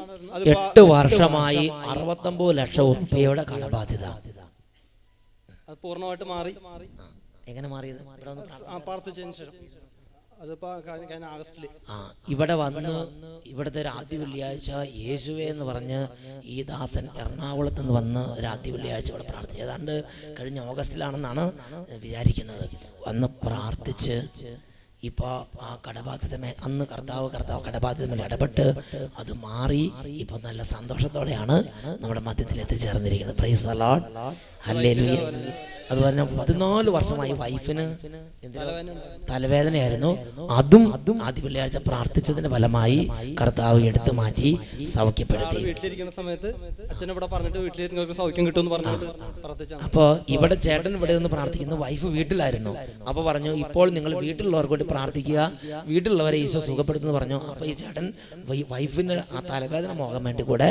8 വർഷമായി 69 ലക്ഷം രൂപയുടെ കടബാധ്യത. അത് പൂർണ്ണമായിട്ട് മാറി. എങ്ങനെ മാറിയത്? പ്രാർത്ഥിച്ചതിന് ശേഷം അതിപ്പോ കഴിഞ്ഞ ആഗസ്റ്റില്. ഇവിടെ വന്ന് ഇവിടുത്തെ ഒരു ആദ്യ വെള്ളിയാഴ്ച യേശുവേ എന്ന് പറഞ്ഞ് ഈ ദാസൻ എറണാകുളത്ത് നിന്ന് വന്ന് ഒരു ആദ്യ വെള്ളിയാഴ്ച ഇവിടെ പ്രാർത്ഥിച്ചു. ഏതാണ്ട് കഴിഞ്ഞ ഓഗസ്റ്റിലാണെന്നാണ് വിചാരിക്കുന്നത്. വന്ന് പ്രാർത്ഥിച്ച് ഇപ്പോൾ ആ കടബാധ്യതമേ അന്ന് കർത്താവ് കടബാധ്യതമേൽ ഇടപെട്ട് അത് മാറി ഇപ്പോൾ നല്ല സന്തോഷത്തോടെയാണ് നമ്മുടെ മധ്യത്തിൽ എത്തിച്ചേർന്നിരിക്കുന്നത്. പ്രൈസ് ദി ലോർഡ്, ഹല്ലേലൂയ. അതുപോലെ 14 വർഷമായി വൈഫിന് തലവേദനയായിരുന്നു. അതും ആദ്യ വെള്ളിയാഴ്ച പ്രാർത്ഥിച്ചതിന്റെ ഫലമായി കർത്താവ് എടുത്തു മാറ്റി സൗഖ്യപ്പെടുത്തി. വീട്ടിലിരിക്കുന്ന സമയത്ത് അച്ഛനോട് പറഞ്ഞിട്ട് വീട്ടിലിരിക്കുന്ന സൗഖ്യം കിട്ടുമെന്ന് പറഞ്ഞിട്ട് പ്രാർത്ഥിച്ചാണ്. അപ്പോൾ ഇവിടെ ചേട്ടൻ ഇവിടെ നിന്ന് പ്രാർത്ഥിക്കുന്നു, വൈഫ് വീട്ടിലായിരുന്നു. അപ്പോൾ പറഞ്ഞു ഇപ്പോൾ നിങ്ങൾ വീട്ടിലുള്ളവർക്ക് വേണ്ടി പ്രാർത്ഥിക്കുക, വീട്ടിലുള്ളവരെ ഈശോ സുഖപ്പെടുത്തുന്നു പറഞ്ഞു. അപ്പോൾ ഈ ചേട്ടൻ വൈഫിന് ആ തലവേദന പോകാൻ വേണ്ടി കൂടെ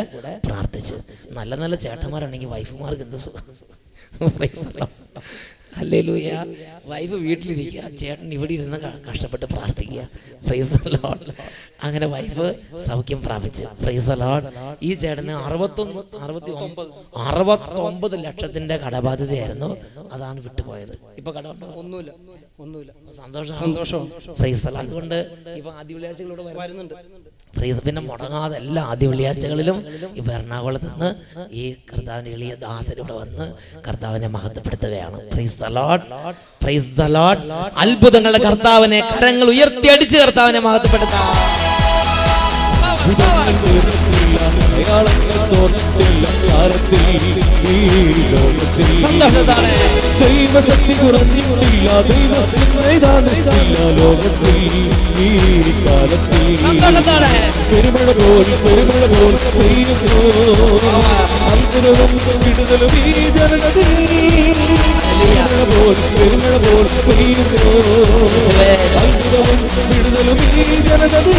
പ്രാർത്ഥിച്ച്. നല്ല നല്ല ചേട്ടന്മാരുണ്ടെങ്കിൽ വൈഫുമാർക്ക് എന്ത് സുഖം. ഹല്ലേലൂയ. വൈഫ് വീട്ടിലിരിക്കുക, ചേട്ടൻ ഇവിടെ ഇരുന്ന് കഷ്ടപ്പെട്ട് പ്രാർത്ഥിക്കുക. Price the Lord. അങ്ങനെ വൈഫ് സൗഖ്യം പ്രാപിച്ച്. Price the Lord. ഈ ചേട്ടന് 69 ലക്ഷത്തിന്റെ കടബാധ്യതയായിരുന്നു. അതാണ് വിട്ടുപോയത്. ഇപ്പൊ കടമുണ്ടോ? ഒന്നുമില്ല. സന്തോഷം. Price the Lord. അതുകൊണ്ട് ഇപ്പൊ ആദ്യ വെള്ളിയാഴ്ചകളിലൂടെ വരുന്നുണ്ട്. പ്രൈസ്. പിന്നെ മുടങ്ങാതെ എല്ലാ ആദ്യ വെള്ളിയാഴ്ചകളിലും ഇപ്പൊ എറണാകുളത്ത് നിന്ന് ഈ കർത്താവിന്റെ എളിയ ദാസനിവിടെ വന്ന് കർത്താവിനെ മഹത്വപ്പെടുത്തുകയാണ്. Praise the lord, praise the lord. അത്ഭുതങ്ങളുടെ കർത്താവിനെ കരങ്ങൾ ഉയർത്തി അടിച്ച് കർത്താവിനെ മഹത്വപ്പെടുത്താം. ദൈവശക്തി കുറഞ്ഞിട്ടില്ല, ദൈവത്തില്ല ലോകത്തിൽ ഈ കാലത്തിൽ പെരുമഴ പോൽ അത്ഭുതവും വിടുതലും ഈ ജനതയിൽ. പെരുമഴ പോൽ അത്ഭുതവും വിടുതലും ഈ ജനതയിൽ.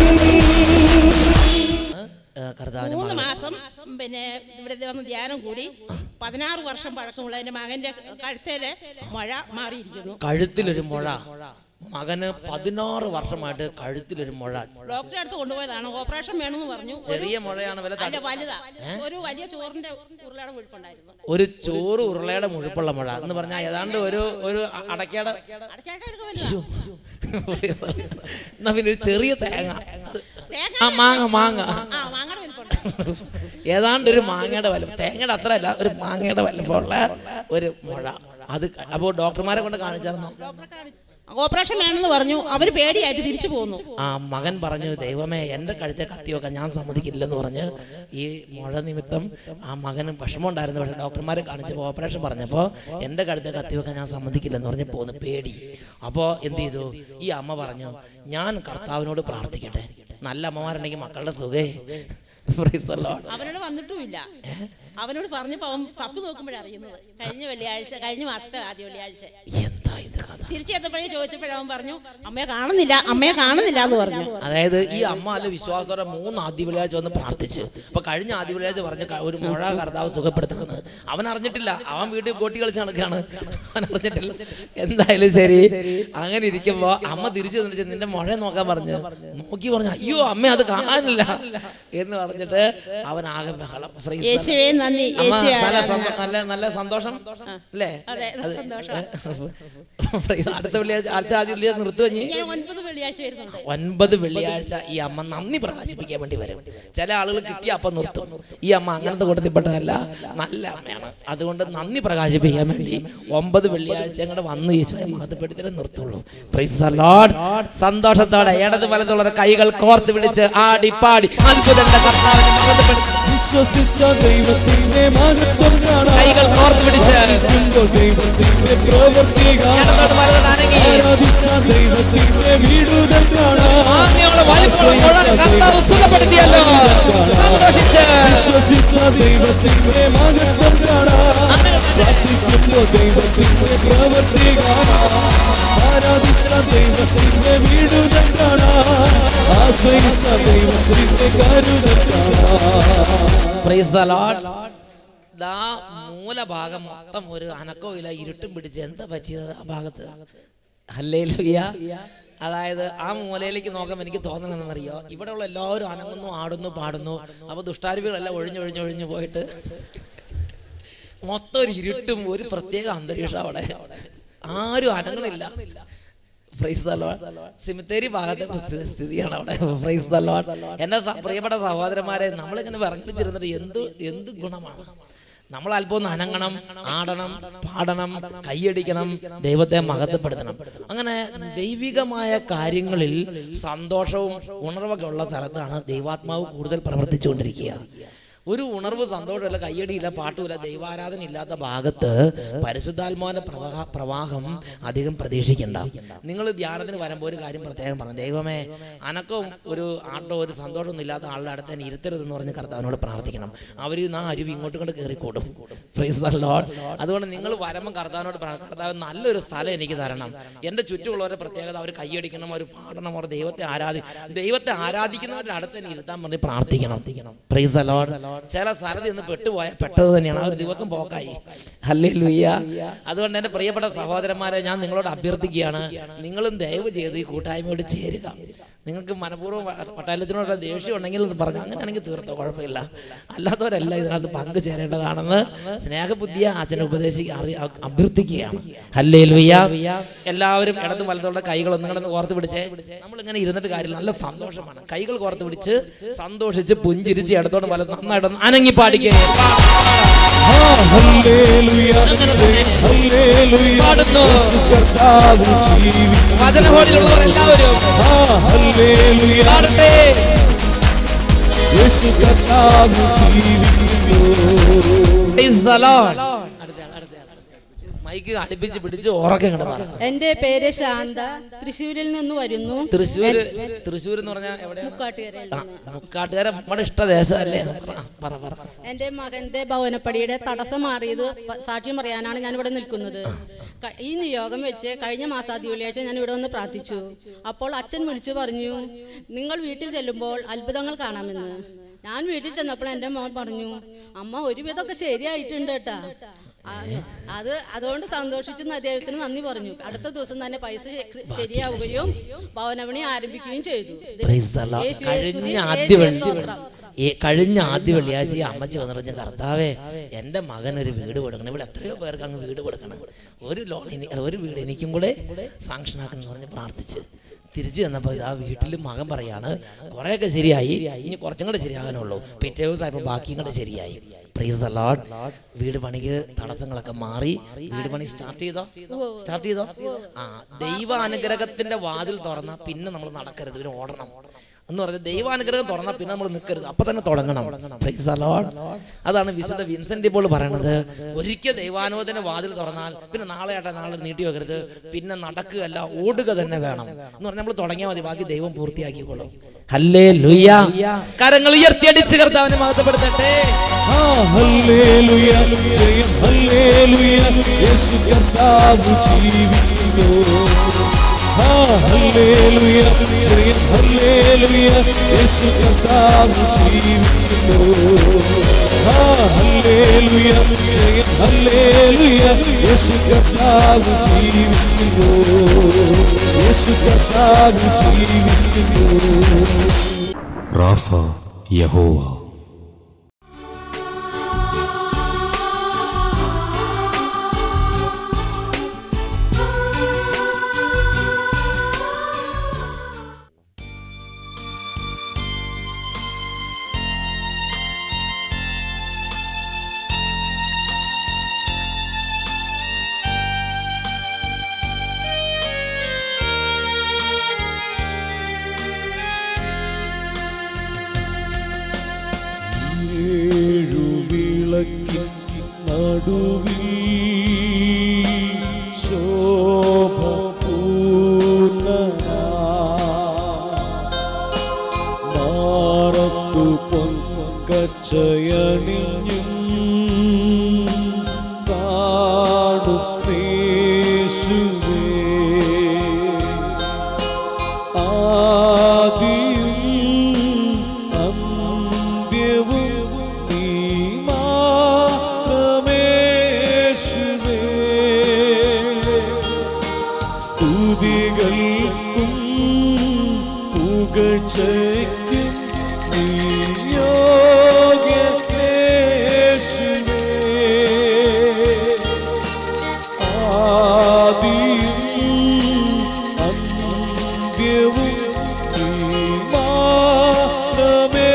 3 മാസം പിന്നെ ഇവിടെ വന്ന് ധ്യാനം കൂടി 16 വർഷം പഴക്കമുള്ള എൻ്റെ മകന്റെ കഴുത്തേല് മുഴ മാറിയിരിക്കുന്നു. കഴുത്തിലൊരു മുഴ. മകന് 16 വർഷമായിട്ട് കഴുത്തിലൊരു മുഴ. ഡോക്ടറെ അടുത്ത് കൊണ്ടുപോയതാണ്, ഓപ്പറേഷൻ വേണമെന്ന് പറഞ്ഞു. ചെറിയ മുഴയാണ്, വലുതാ. ഒരു വലിയ ചോറിന്റെ ഉരുളയുടെ മുഴുപ്പുണ്ടായിരുന്നു. ഒരു ചോറ് ഉരുളയുടെ മുഴുപ്പുള്ള മുഴ എന്ന് പറഞ്ഞാൽ ഏതാണ്ട് ഒരു അടക്കയുടെ എന്നാ പിന്നെ ഒരു ചെറിയ തേങ്ങ, മാങ്ങ ഏതാണ്ട് ഒരു മാങ്ങയുടെ വലുപ്പം, തേങ്ങയുടെ അത്ര അല്ല, ഒരു മാങ്ങയുടെ വലുപ്പമുള്ള ഒരു മുഴ. അത് അപ്പോൾ ഡോക്ടർമാരെ കൊണ്ട് കാണിച്ചായിരുന്നു. ഓപ്പറേഷൻ വേണമെന്ന് പറഞ്ഞു. അവര് പേടിയായിട്ട് തിരിച്ചു പോകുന്നു. ആ മകൻ പറഞ്ഞു, ദൈവമേ എൻ്റെ കഴുത്തെ കത്തിവെക്കാൻ ഞാൻ സമ്മതിക്കില്ലെന്ന് പറഞ്ഞ് ഈ മുഴ നിമിത്തം ആ മകന് വിഷമം ഉണ്ടായിരുന്നു. പക്ഷേ ഡോക്ടർമാരെ കാണിച്ചപ്പോൾ ഓപ്പറേഷൻ പറഞ്ഞപ്പോൾ എൻ്റെ കഴുത്തെ കത്തിവെക്കാൻ ഞാൻ സമ്മതിക്കില്ലെന്ന് പറഞ്ഞ് പോകുന്നു, പേടി. അപ്പോൾ എന്ത് ചെയ്തു? ഈ അമ്മ പറഞ്ഞു, ഞാൻ കർത്താവിനോട് പ്രാർത്ഥിക്കട്ടെ. നല്ല അമ്മമാരുണ്ടെങ്കിൽ മക്കളുടെ സുഖേ. അവനോട് വന്നിട്ടുമില്ല. അവനോട് പറഞ്ഞപ്പോ അവൻ തപ്പു നോക്കുമ്പോഴറിയുന്നത് കഴിഞ്ഞ മാസത്തെ ആദ്യ വെള്ളിയാഴ്ച തിരിച്ചെത്തപ്പോഴേ ചോദിച്ചപ്പോഴവൻ പറഞ്ഞു, അമ്മയെ കാണുന്നില്ല എന്ന് പറഞ്ഞു. അതായത് ഈ അമ്മ അല്ല വിശ്വാസത്തോടെ 3 ആദ്യ വെള്ളിയാഴ്ച വന്ന് പ്രാർത്ഥിച്ച്. അപ്പൊ കഴിഞ്ഞ ആദ്യ വെള്ളിയാഴ്ച പറഞ്ഞ ഒരു മുഴ കർത്താവ് സുഖപ്പെടുത്തുന്നത് അവൻ അറിഞ്ഞിട്ടില്ല. അവൻ വീട്ടിൽ കോട്ടി കളിച്ച് നടക്കുകയാണ്, അവൻ അറിഞ്ഞിട്ടില്ല. എന്തായാലും ശരി, അങ്ങനെ ഇരിക്കുമ്പോ അമ്മ തിരിച്ചു നിന്നിട്ട് നിന്റെ മുഴ നോക്കാൻ പറഞ്ഞു. നോക്കി പറഞ്ഞു, അയ്യോ അമ്മ അത് കാണാനില്ല എന്ന് പറഞ്ഞിട്ട് അവൻ ആകെ ബഹളം. നല്ല സന്തോഷം അല്ലേ? അടുത്ത വെള്ളിയാഴ്ച ആദ്യ വെള്ളിയാഴ്ച നിർത്തുകഴിഞ്ഞ് 9 വെള്ളിയാഴ്ച ഈ അമ്മ നന്ദി പ്രകാശിപ്പിക്കാൻ വേണ്ടി വരും. ചില ആളുകൾ കിട്ടിയ അപ്പം നിർത്തും. ഈ അമ്മ അങ്ങനത്തെ കൂട്ടത്തിൽപ്പെട്ടതല്ല, നല്ല അമ്മയാണ്. അതുകൊണ്ട് നന്ദി പ്രകാശിപ്പിക്കാൻ വേണ്ടി 9 വെള്ളിയാഴ്ച അങ്ങോട്ട് വന്ന് ഈശോയെ മഹത്വപ്പെടുത്തിട്ട് നിർത്തുള്ളൂ. Praise the lord. സന്തോഷത്തോടെ ഇടത് വലത്തുള്ള കൈകൾ കോർത്ത് പിടിച്ച് ആടി പാടി അത്ഭുതങ്ങളുടെ കർത്താവിനെ മഹത്വപ്പെടുത്തി വിശ്വസിച്ച ദൈവത്തിന്റെ മഹത്വം കാണാം. കൈകൾ കോർത്ത് പിടിച്ച് ദൈവത്തിന്റെ പ്രവൃത്തി കാണാം. ആരാധിച്ച ദൈവത്തിന്റെ വിടുതൽ കാണാം. വിശ്വസിച്ച ദൈവത്തിന്റെ മഹത്വം കാണാം. പ്രാർത്ഥിക്കുന്ന ദൈവത്തിന്റെ പ്രവൃത്തി കാണാം. ആരാധിച്ച ദൈവത്തിന്റെ വിടുതൽ കാണാം. ആശ്രയിച്ച ദൈവത്തിന്റെ കരുതൽ കാണാം. Price the Lord. ദാ മൂലഭാഗം മൊത്തം ഒരു അനക്കവും ഇല്ല, ഇരുട്ടും പിടിച്ച് എന്താ പറ്റിയത് ആ ഭാഗത്ത്? ഹല്ലേലൂയ. അതായത് ആ മൂലയിലേക്ക് നോക്കുമ്പോൾ എനിക്ക് തോന്നണമെന്നറിയോ, ഇവിടെയുള്ള എല്ലാവരും അനങ്ങുന്നു, ആടുന്നു, പാടുന്നു. അപ്പൊ ദുഷ്ടാരൂപികളെല്ലാം ഒഴിഞ്ഞൊഴിഞ്ഞൊഴിഞ്ഞു പോയിട്ട് മൊത്തം ഒരു ഇരുട്ടും ഒരു പ്രത്യേക അന്തരീക്ഷം. അവിടെ ആരും അനങ്ങണില്ല. Praise the lord. സിമിത്തേരി ഭാഗത്തെ സ്ഥിതിയാണ് അവിടെ. Praise the lord. എൻ്റെ പ്രിയപ്പെട്ട സഹോദരന്മാരെ, നമ്മളിങ്ങനെ വിറങ്ങിച്ചിരുന്നിട്ട് എന്ത് ഗുണമാണ്? നമ്മൾ അല്പം ഒന്ന് അനങ്ങണം, ആടണം, പാടണം, കൈയടിക്കണം, ദൈവത്തെ മഹത്വപ്പെടുത്തണം. അങ്ങനെ ദൈവികമായ കാര്യങ്ങളിൽ സന്തോഷവും ഉണർവൊക്കെ ഉള്ള സ്ഥലത്താണ് ദൈവാത്മാവ് കൂടുതൽ പ്രവർത്തിച്ചുകൊണ്ടിരിക്കുക. ഒരു ഉണർവ്, സന്തോഷമില്ല, കയ്യടിയില്ല, പാട്ടുമില്ല, ദൈവാരാധന ഇല്ലാത്ത ഭാഗത്ത് പരിശുദ്ധാത്മാവിന്റെ പ്രവാഹം അധികം പ്രതീക്ഷിക്കണ്ട. നിങ്ങൾ ധ്യാനത്തിന് വരുമ്പോൾ ഒരു കാര്യം പ്രത്യേകം പറഞ്ഞു, ദൈവമേ അനക്കവും ഒരു ആട്ടോ ഒരു സന്തോഷമൊന്നും ഇല്ലാത്ത ആളുടെ അടുത്ത് തന്നെ ഇരുത്തരുതെന്ന് പറഞ്ഞ് കർത്താവിനോട് പ്രാർത്ഥിക്കണം. അവർ ആ അരുവി ഇങ്ങോട്ടും കൊണ്ട് കയറിക്കോടും. Price the Lord. അതുകൊണ്ട് നിങ്ങൾ വരുമ്പോൾ കർത്താവിനോട് കർത്താവ് നല്ലൊരു സ്ഥലം എനിക്ക് തരണം. എൻ്റെ ചുറ്റുമുള്ളവരുടെ പ്രത്യേകത അവർ കൈയടിക്കണം, അവർ പാടണം, അവർ ദൈവത്തെ ആരാധിക്കുന്നവരുടെ അടുത്ത് തന്നെ ഇരുത്താൻ പറഞ്ഞ് പ്രാർത്ഥിക്കണം. Price the Lord. ചില സ്ഥലത്ത് നിന്ന് പെട്ടത് തന്നെയാണ്, ആ ഒരു ദിവസം പോക്കായി. ഹല്ലേലൂയ. അതുകൊണ്ട് എൻ്റെ പ്രിയപ്പെട്ട സഹോദരന്മാരെ, ഞാൻ നിങ്ങളോട് അഭ്യർത്ഥിക്കുകയാണ്, നിങ്ങളും ദയവ് ചെയ്ത് ഈ കൂട്ടായ്മയോട് ചേരുക. നിങ്ങൾക്ക് മനഃപൂർവ്വം പട്ടാളത്തിനോട് ദേഷ്യം ഉണ്ടെങ്കിൽ പറഞ്ഞു, അങ്ങനെയാണെങ്കിൽ തീർത്തോ, കുഴപ്പമില്ല. അല്ലാത്തവരല്ല ഇതിനകത്ത് പങ്കുചേരേണ്ടതാണെന്ന് സ്നേഹബുദ്ധിയെ അച്ഛനെ അഭ്യർത്ഥിക്കുകയാണ്. ഹല്ലേലൂയ. എല്ലാവരും ഇടതും വലത്തോടെ കൈകൾ ഒന്നും കോർത്ത് പിടിച്ചേ. നമ്മളിങ്ങനെ ഇരുന്നിട്ട് കാര്യമില്ല, നല്ല സന്തോഷമാണ്. കൈകൾ കോർത്ത് പിടിച്ച് സന്തോഷിച്ച് പുഞ്ചിരിച്ച് ഇടത്തോടും വലത്തോടും നന്നായിട്ട് അനങ്ങി പാടിക്കേ. വചനഹോടിയുള്ളവർ എല്ലാവരും പാടട്ടെ. മൈക്ക് അടുപ്പിച്ച് പിടിച്ച് ഉറക്കെ. എന്റെ പേര് ശാന്ത, തൃശ്ശൂരിൽ നിന്ന് വരുന്നു. തൃശ്ശൂർ എന്ന് പറഞ്ഞാൽ മുക്കാട്ടുകാര നമ്മുടെ ഇഷ്ടദേശമല്ലേ? എന്റെ മകന്റെ ഭവനപ്പടിയുടെ തടസ്സം മാറിയത് സാക്ഷ്യം പറയാനാണ് ഞാൻ ഇവിടെ നിൽക്കുന്നത്. ഈ നിയോഗം വെച്ച് കഴിഞ്ഞ മാസാദ്യ വെള്ളിയാഴ്ച ഞാൻ ഇവിടെ വന്ന് പ്രാർത്ഥിച്ചു. അപ്പോൾ അച്ഛൻ വിളിച്ചു പറഞ്ഞു, നിങ്ങൾ വീട്ടിൽ ചെല്ലുമ്പോൾ അത്ഭുതങ്ങൾ കാണാമെന്ന്. ഞാൻ വീട്ടിൽ ചെന്നപ്പോൾ എൻ്റെ മോൻ പറഞ്ഞു, അമ്മ ഒരുവിധമൊക്കെ ശരിയായിട്ടുണ്ട് കേട്ടാ. അതുകൊണ്ട് സന്തോഷിച്ച് ദൈവത്തിന് നന്ദി പറഞ്ഞു. അടുത്ത ദിവസം തന്നെ പൈസ ശരിയാവുകയും ഭവനപണി ആരംഭിക്കുകയും ചെയ്തു. കഴിഞ്ഞ ആദ്യ വെള്ളിയാഴ്ച അമ്മച്ചി വന്നിട്ട്, കർത്താവേ എൻ്റെ മകൻ ഒരു വീട് കൊടുക്കണം. ഇവിടെ എത്രയോ പേർക്ക് അങ്ങ് വീട് കൊടുക്കണം. ഒരു വീട് എനിക്കും കൂടെ സാങ്ഷൻ ആക്കണം പറഞ്ഞ് പ്രാർത്ഥിച്ച് തിരിച്ചു ചെന്നപ്പോൾ ആ വീട്ടിൽ മകൻ പറയാണ്, കുറേയൊക്കെ ശരിയായി, ഇനി കുറച്ചും കൂടെ ശരിയാകാനുള്ളൂ. പിറ്റേ ദിവസമായപ്പോൾ ബാക്കിയും കൂടെ ശരിയായി. Price the Lord. വീട് പണിക്ക് തടസ്സങ്ങളൊക്കെ മാറി. വീട് പണി സ്റ്റാർട്ട് ചെയ്തോ? ദൈവാനുഗ്രഹത്തിന്റെ വാതിൽ തുറന്ന പിന്നെ നമ്മൾ നടക്കരുത്, പിന്നെ ഓടണം എന്ന് പറഞ്ഞാൽ ദൈവാനുഗ്രഹം തുറന്നാൽ പിന്നെ നമ്മൾ നിൽക്കരുത്, അപ്പൊ തന്നെ തുടങ്ങണം. Price the Lord. അതാണ് വിശുദ്ധ വിൻസെന്റ് പോൾ പറയണത്. ഒരിക്കൽ ദൈവാനുഭവത്തിന്റെ വാതിൽ തുറന്നാൽ പിന്നെ നാളെ നീട്ടി വെക്കരുത്, പിന്നെ നടക്കുകയല്ല, ഓടുക തന്നെ വേണം എന്ന് പറഞ്ഞാൽ നമ്മൾ തുടങ്ങിയാൽ മതി, ബാക്കി ദൈവം പൂർത്തിയാക്കിക്കോളും. ഹല്ലേലൂയ. കരങ്ങൾ ഉയർത്തിയടിച്ച് കർത്താവിനെ മഹത്വപ്പെടുത്തട്ടെ. ഹല്ലേലൂയ, ജയം ഹല്ലേലൂയ, യേശു കർത്താവ് ജീവിക്കുന്നു. ഹല്ലേലൂയ, ജയം ഹല്ലേലൂയ, യേശു കർത്താവ് ജീവിക്കുന്നു. ഹല്ലേലൂയ, ജയം ഹല്ലേലൂയ, യേശു കർത്താവ് ജീവിക്കുന്നു. യേശു കർത്താവ് ജീവിക്കുന്നു. റാഫ യഹോവ. സ്തുതികൾക്കും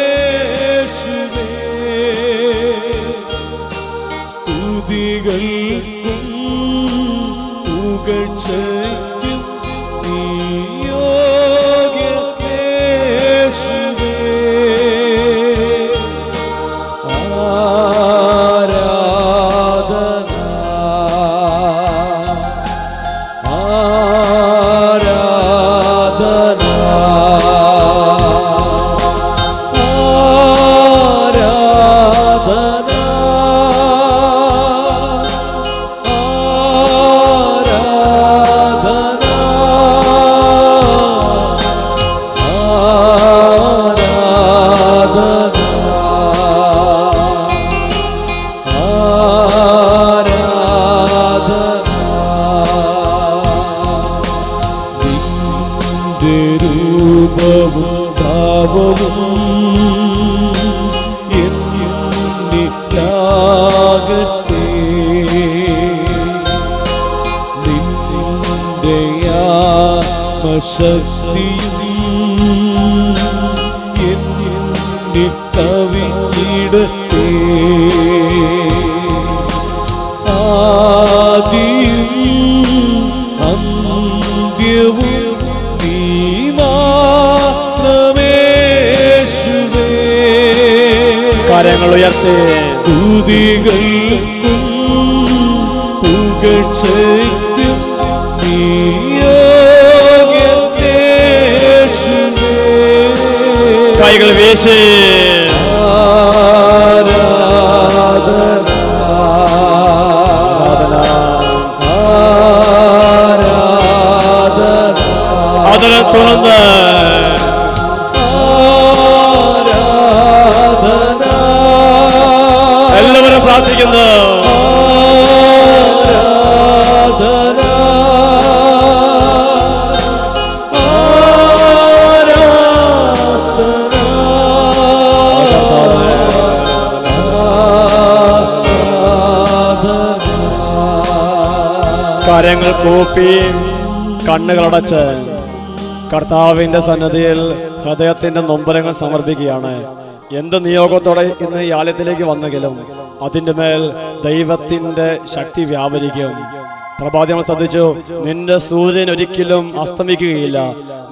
പുകഴ്ചയ്ക്കും സ്തുതികൾക്കും പുകഴ്ചയ്ക്കും കൈകൾ വീശി അതിനെ തുറന്ന് എല്ലാവരും പ്രാർത്ഥിക്കുന്നു. കരങ്ങൾ കൂപ്പി കണ്ണുകളടച്ച് കർത്താവിന്റെ സന്നിധിയിൽ ഹൃദയത്തിന്റെ നൊമ്പരങ്ങൾ സമർപ്പിക്കുകയാണ്. എന്ത് നിയോഗത്തോടെ ഇന്ന് ഈ ആലയത്തിലേക്ക് വന്നെങ്കിലും അതിൻ്റെ മേൽ ദൈവത്തിന്റെ ശക്തി വ്യാപരിക്കും. പ്രഭാതങ്ങൾ ശ്രദ്ധിച്ചു, നിന്റെ സൂര്യൻ ഒരിക്കലും അസ്തമിക്കുകയില്ല,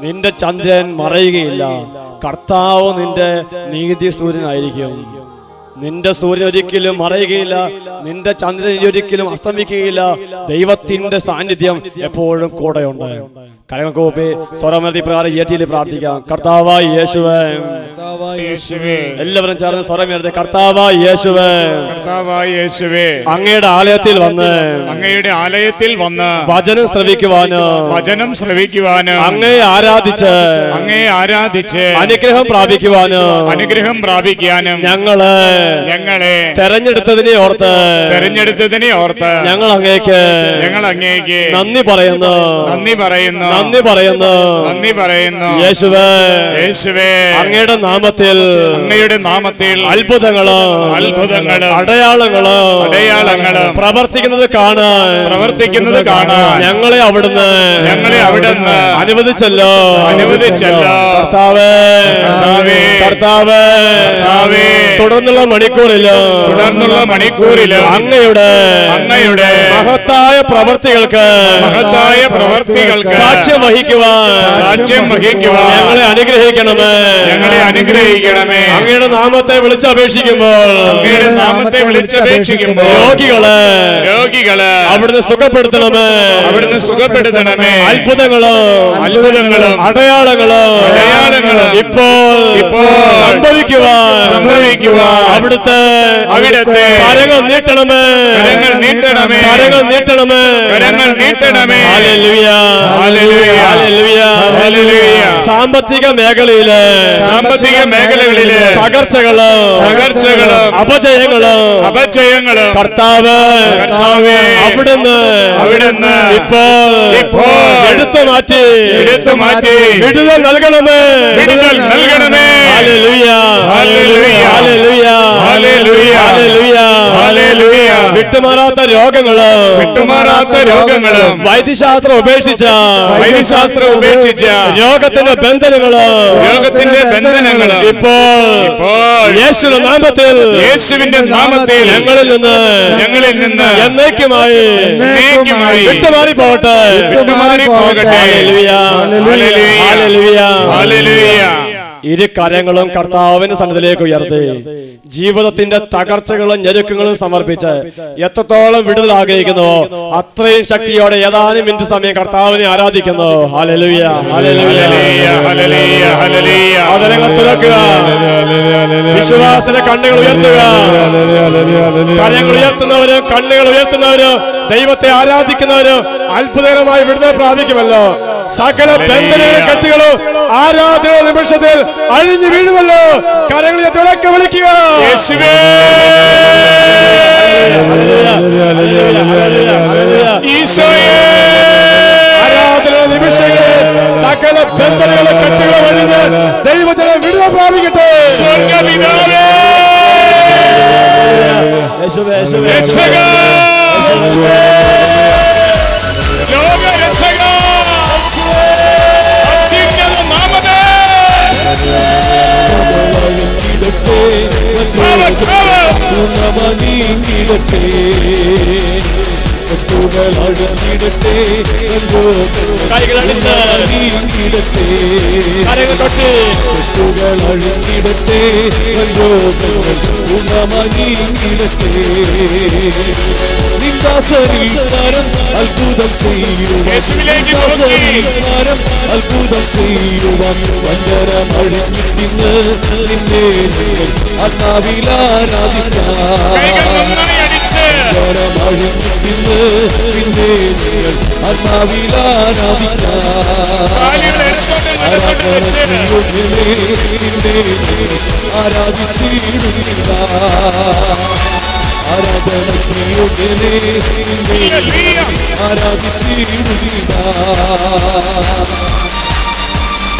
നിന്റെ ചന്ദ്രൻ മറയുകയില്ല. കർത്താവ് നിന്റെ നീതി സൂര്യനായിരിക്കും. നിന്റെ സൂര്യൻ ഒരിക്കലും മറയുകയില്ല, നിന്റെ ചന്ദ്രൻ ഒരിക്കലും അസ്തമിക്കുകയില്ല. ദൈവത്തിന്റെ സാന്നിധ്യം എപ്പോഴും കൂടെയുണ്ട്. കരങ്ങൾ കൂപ്പി സ്വരമതി പ്രകാരം ഏറ്റിയിൽ പ്രാർത്ഥിക്കാം. കർത്താവായ യേശുവേ, എല്ലാവരും ചേർന്ന് സ്വരമേർത്തി കർത്താവായ യേശുവേ, കർത്താവായ യേശുവേ, അങ്ങയുടെ ആലയത്തിൽ വന്ന് വചനം ശ്രവിക്കുവാനും അങ്ങയെ ആരാധിച്ച് അനുഗ്രഹം പ്രാപിക്കുവാനും ഞങ്ങളെ തെരഞ്ഞെടുത്തതിനെ ഓർത്ത് ഞങ്ങൾ അങ്ങേക്ക് നന്ദി പറയുന്നു. യേശുവേ, അങ്ങയുടെ നാമത്തിൽ അത്ഭുതങ്ങളും അടയാളങ്ങളും പ്രവർത്തിക്കുന്നത് കാണാൻ ഞങ്ങളെ അവിടുന്ന് അനുവദിച്ചല്ലോ. കർത്താവേ, തുടർന്നുള്ള മണിക്കൂറിലും അങ്ങയുടെ മഹത്തായ പ്രവർത്തികൾക്ക് സാക്ഷ്യം വഹിക്കുവാൻ ഞങ്ങളെ അനുഗ്രഹിക്കണമേ. അങ്ങയുടെ നാമത്തെ വിളിച്ചപേക്ഷിക്കുമ്പോൾ രോഗികളെ അവിടുന്ന് സുഖപ്പെടുത്തണമേ. അത്ഭുതങ്ങളും അടയാളങ്ങളും ഇപ്പോൾ സംഭവിക്കുവാൻ അവിടുത്തെ കരങ്ങൾ നീട്ടണമേ. സാമ്പത്തിക മേഖലയില് തകർച്ചകളും അപജയങ്ങളും കർത്താവ് അവിടുന്ന് ഇപ്പോൾ എടുത്തു മാറ്റി വിടുതൽ നൽകണമേ. വിട്ടുമാറാത്ത രോഗങ്ങള് വൈദ്യശാസ്ത്രം ഉപേക്ഷിച്ച രോഗത്തിന്റെ ബന്ധനങ്ങള് ഇപ്പോൾ യേശുവിന്റെ നാമത്തിൽ ഞങ്ങളിൽ നിന്ന് എന്നേക്കുമായി വിട്ടുമാറി പോകട്ടെ. ഇരു കരങ്ങളും കർത്താവിന്റെ സന്നിധിയിലേക്ക് ഉയർത്തി ജീവിതത്തിന്റെ തകർച്ചകളും ഞെരുക്കങ്ങളും സമർപ്പിച്ച് എത്രത്തോളം വിടുതൽ ആഗ്രഹിക്കുന്നു അത്രയും ശക്തിയോടെ ഏതാനും മിനിറ്റ് സമയം കർത്താവിനെ ആരാധിക്കുന്നു. ഹല്ലേലൂയ, ഹല്ലേലൂയ, ഹല്ലേലൂയ, ഹല്ലേലൂയ. അതിനെ തുറക്കുക, വിശ്വാസത്തിന്റെ കണ്ണുകൾ ഉയർത്തുക. കരങ്ങൾ ഉയർത്തുന്നവര്, കണ്ണുകൾ ഉയർത്തുന്നവര്, ദൈവത്തെ ആരാധിക്കുന്നവര് അത്ഭുതകരമായി വിടുതൽ പ്രാപിക്കുമല്ലോ. സകല ബന്ധനങ്ങളും കെട്ടുകളും ആരാധന നിമിഷത്തിൽ അഴിഞ്ഞു വീഴുമല്ലോ. കരങ്ങളിൽ തുറക്കെ വിളിക്കുക, യേശുവേ. ആരാധന നിമിഷങ്ങളിൽ സകല ബന്ധനങ്ങളും കെട്ടുകളും അഴിഞ്ഞ് ദൈവത്തിന് വിടുതൽ പ്രാപിക്കട്ടെ. യേശുവേ, യേശുവേ, അത്ഭുതം ചെയ്യുവാൻ വന്ദനം അഴിഞ്ഞിട്ടിന്ന് നിന്നെ ആത്മാവിലാരാധിക്കാം. അഴിഞ്ഞിട്ടിന്ന് നിന്നെ ആത്മാവിലാരാധിക്കാം.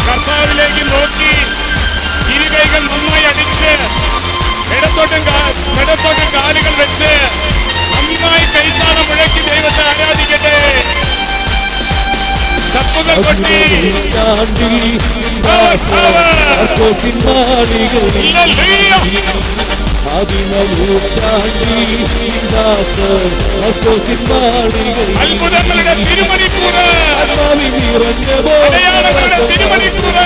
കർത്താവിലേക്ക് നോക്കി ഇരുകൈകൾ നന്നായി അടിച്ച് ഇടത്തോട്ടും കാലുകൾ വെച്ച് നന്നായി കൈത്താളം മുഴക്കി ദൈവത്തെ ആരാധിക്കട്ടെ. ശബ്ദങ്ങൾ കൊട്ടി അത്ഭുതങ്ങളുടെ തിരുമണിക്കൂറ്, അടയാളങ്ങളുടെ തിരുമണിക്കൂറ്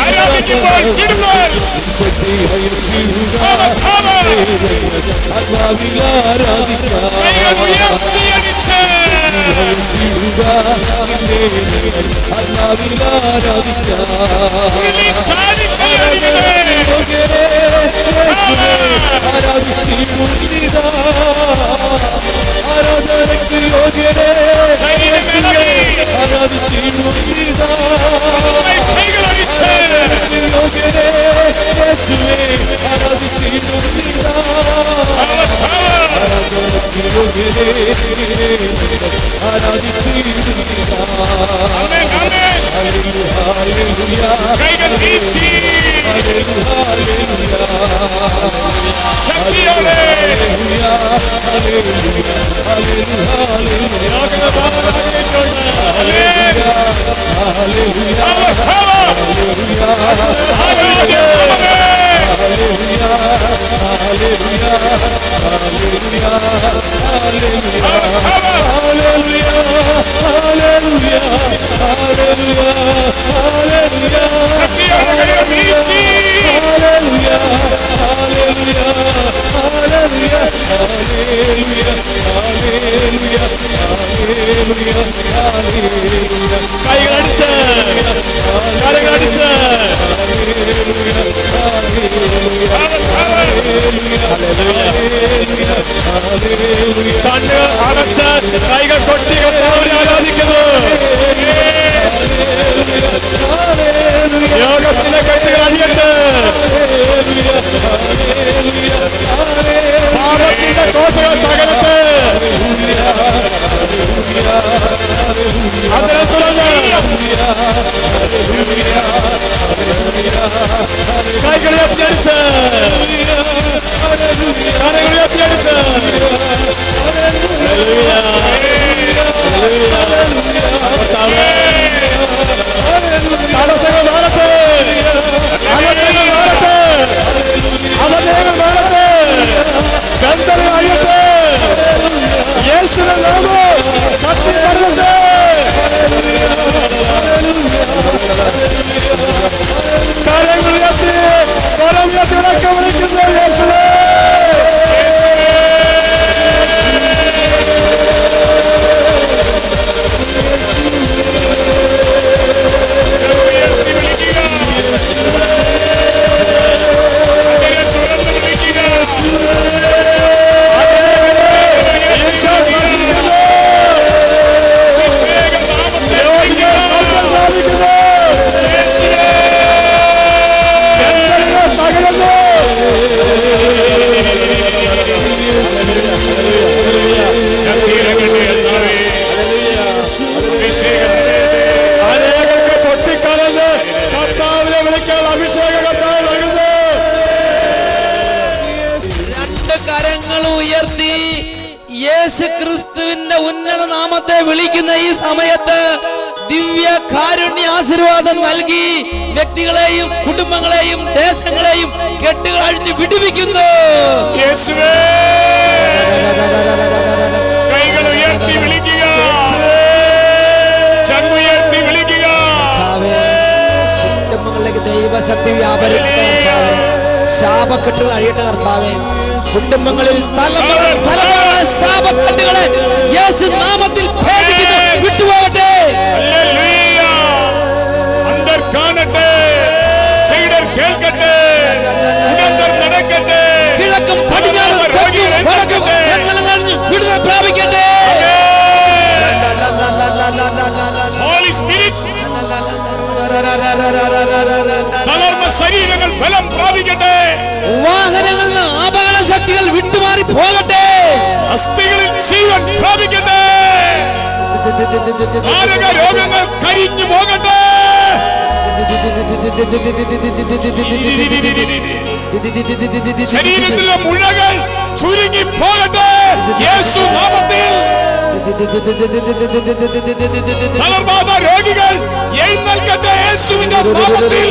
ആരാധിക്കുമ്പോൾ വിടുതൽ. യേശുക്രിസ്തുവിന്റെ ഉന്നത നാമത്തെ വിളിക്കുന്ന ഈ സമയത്ത് ദിവ്യ കാരുണ്യ ആശീർവാദം നൽകി വ്യക്തികളെയും കുടുംബങ്ങളെയും ദേശങ്ങളെയും കെട്ടുകൾ അഴിച്ച് വിടുവിക്കുന്നു. കൈകൾ ഉയർത്തി വിളിക്കുക, ചങ്കുയർത്തി വിളിക്കുക. കുടുംബങ്ങളിലേക്ക് ദൈവശക്തി വ്യാപരിക്കട്ടെ. ശാപക്കെട്ടുകൾ അഴിയട്ടെ കർത്താവേ. കുടുംബങ്ങളിൽ തലമുറ ശാപക്കെട്ടുകളെ യേശു നാമത്തിൽ ഭേദിക്കുന്നു. വിട്ടുപോകട്ടെ. അന്തർ കാണട്ടെ, ചെകിടർ കേൾക്കട്ടെ, ഉടന്തർ നടക്കട്ടെ, കിഴക്കും പടിഞ്ഞാറും തെക്കും വടക്കും വിടുതൽ പ്രാപിക്കട്ടെ. ഹോളി സ്പിരിറ്റ് തളർന്ന ശരീരങ്ങൾ ബലം പ്രാപിക്കട്ടെ. വാഹനങ്ങളിൽ നിന്ന് അപകട ശക്തികൾ വിട്ടുമാറി പോകട്ടെ. അസ്ഥികളിൽ ജീവൻ പ്രാപിക്കട്ടെ. മാരക രോഗങ്ങൾ കരിഞ്ഞു പോകട്ടെ. ശരീരത്തിലെ മുഴകൾ ചുരുങ്ങി പോകട്ടെ. യേശു നാമത്തിൽ തളർവാദ രോഗികൾ എഴുന്നേൽക്കട്ടെ. യേശുവിന്റെ നാമത്തിൽ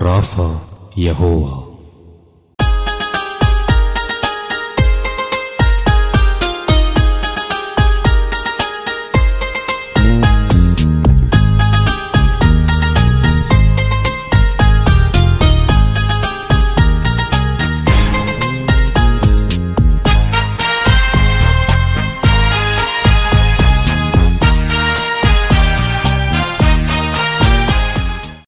റാഫ യഹോവ.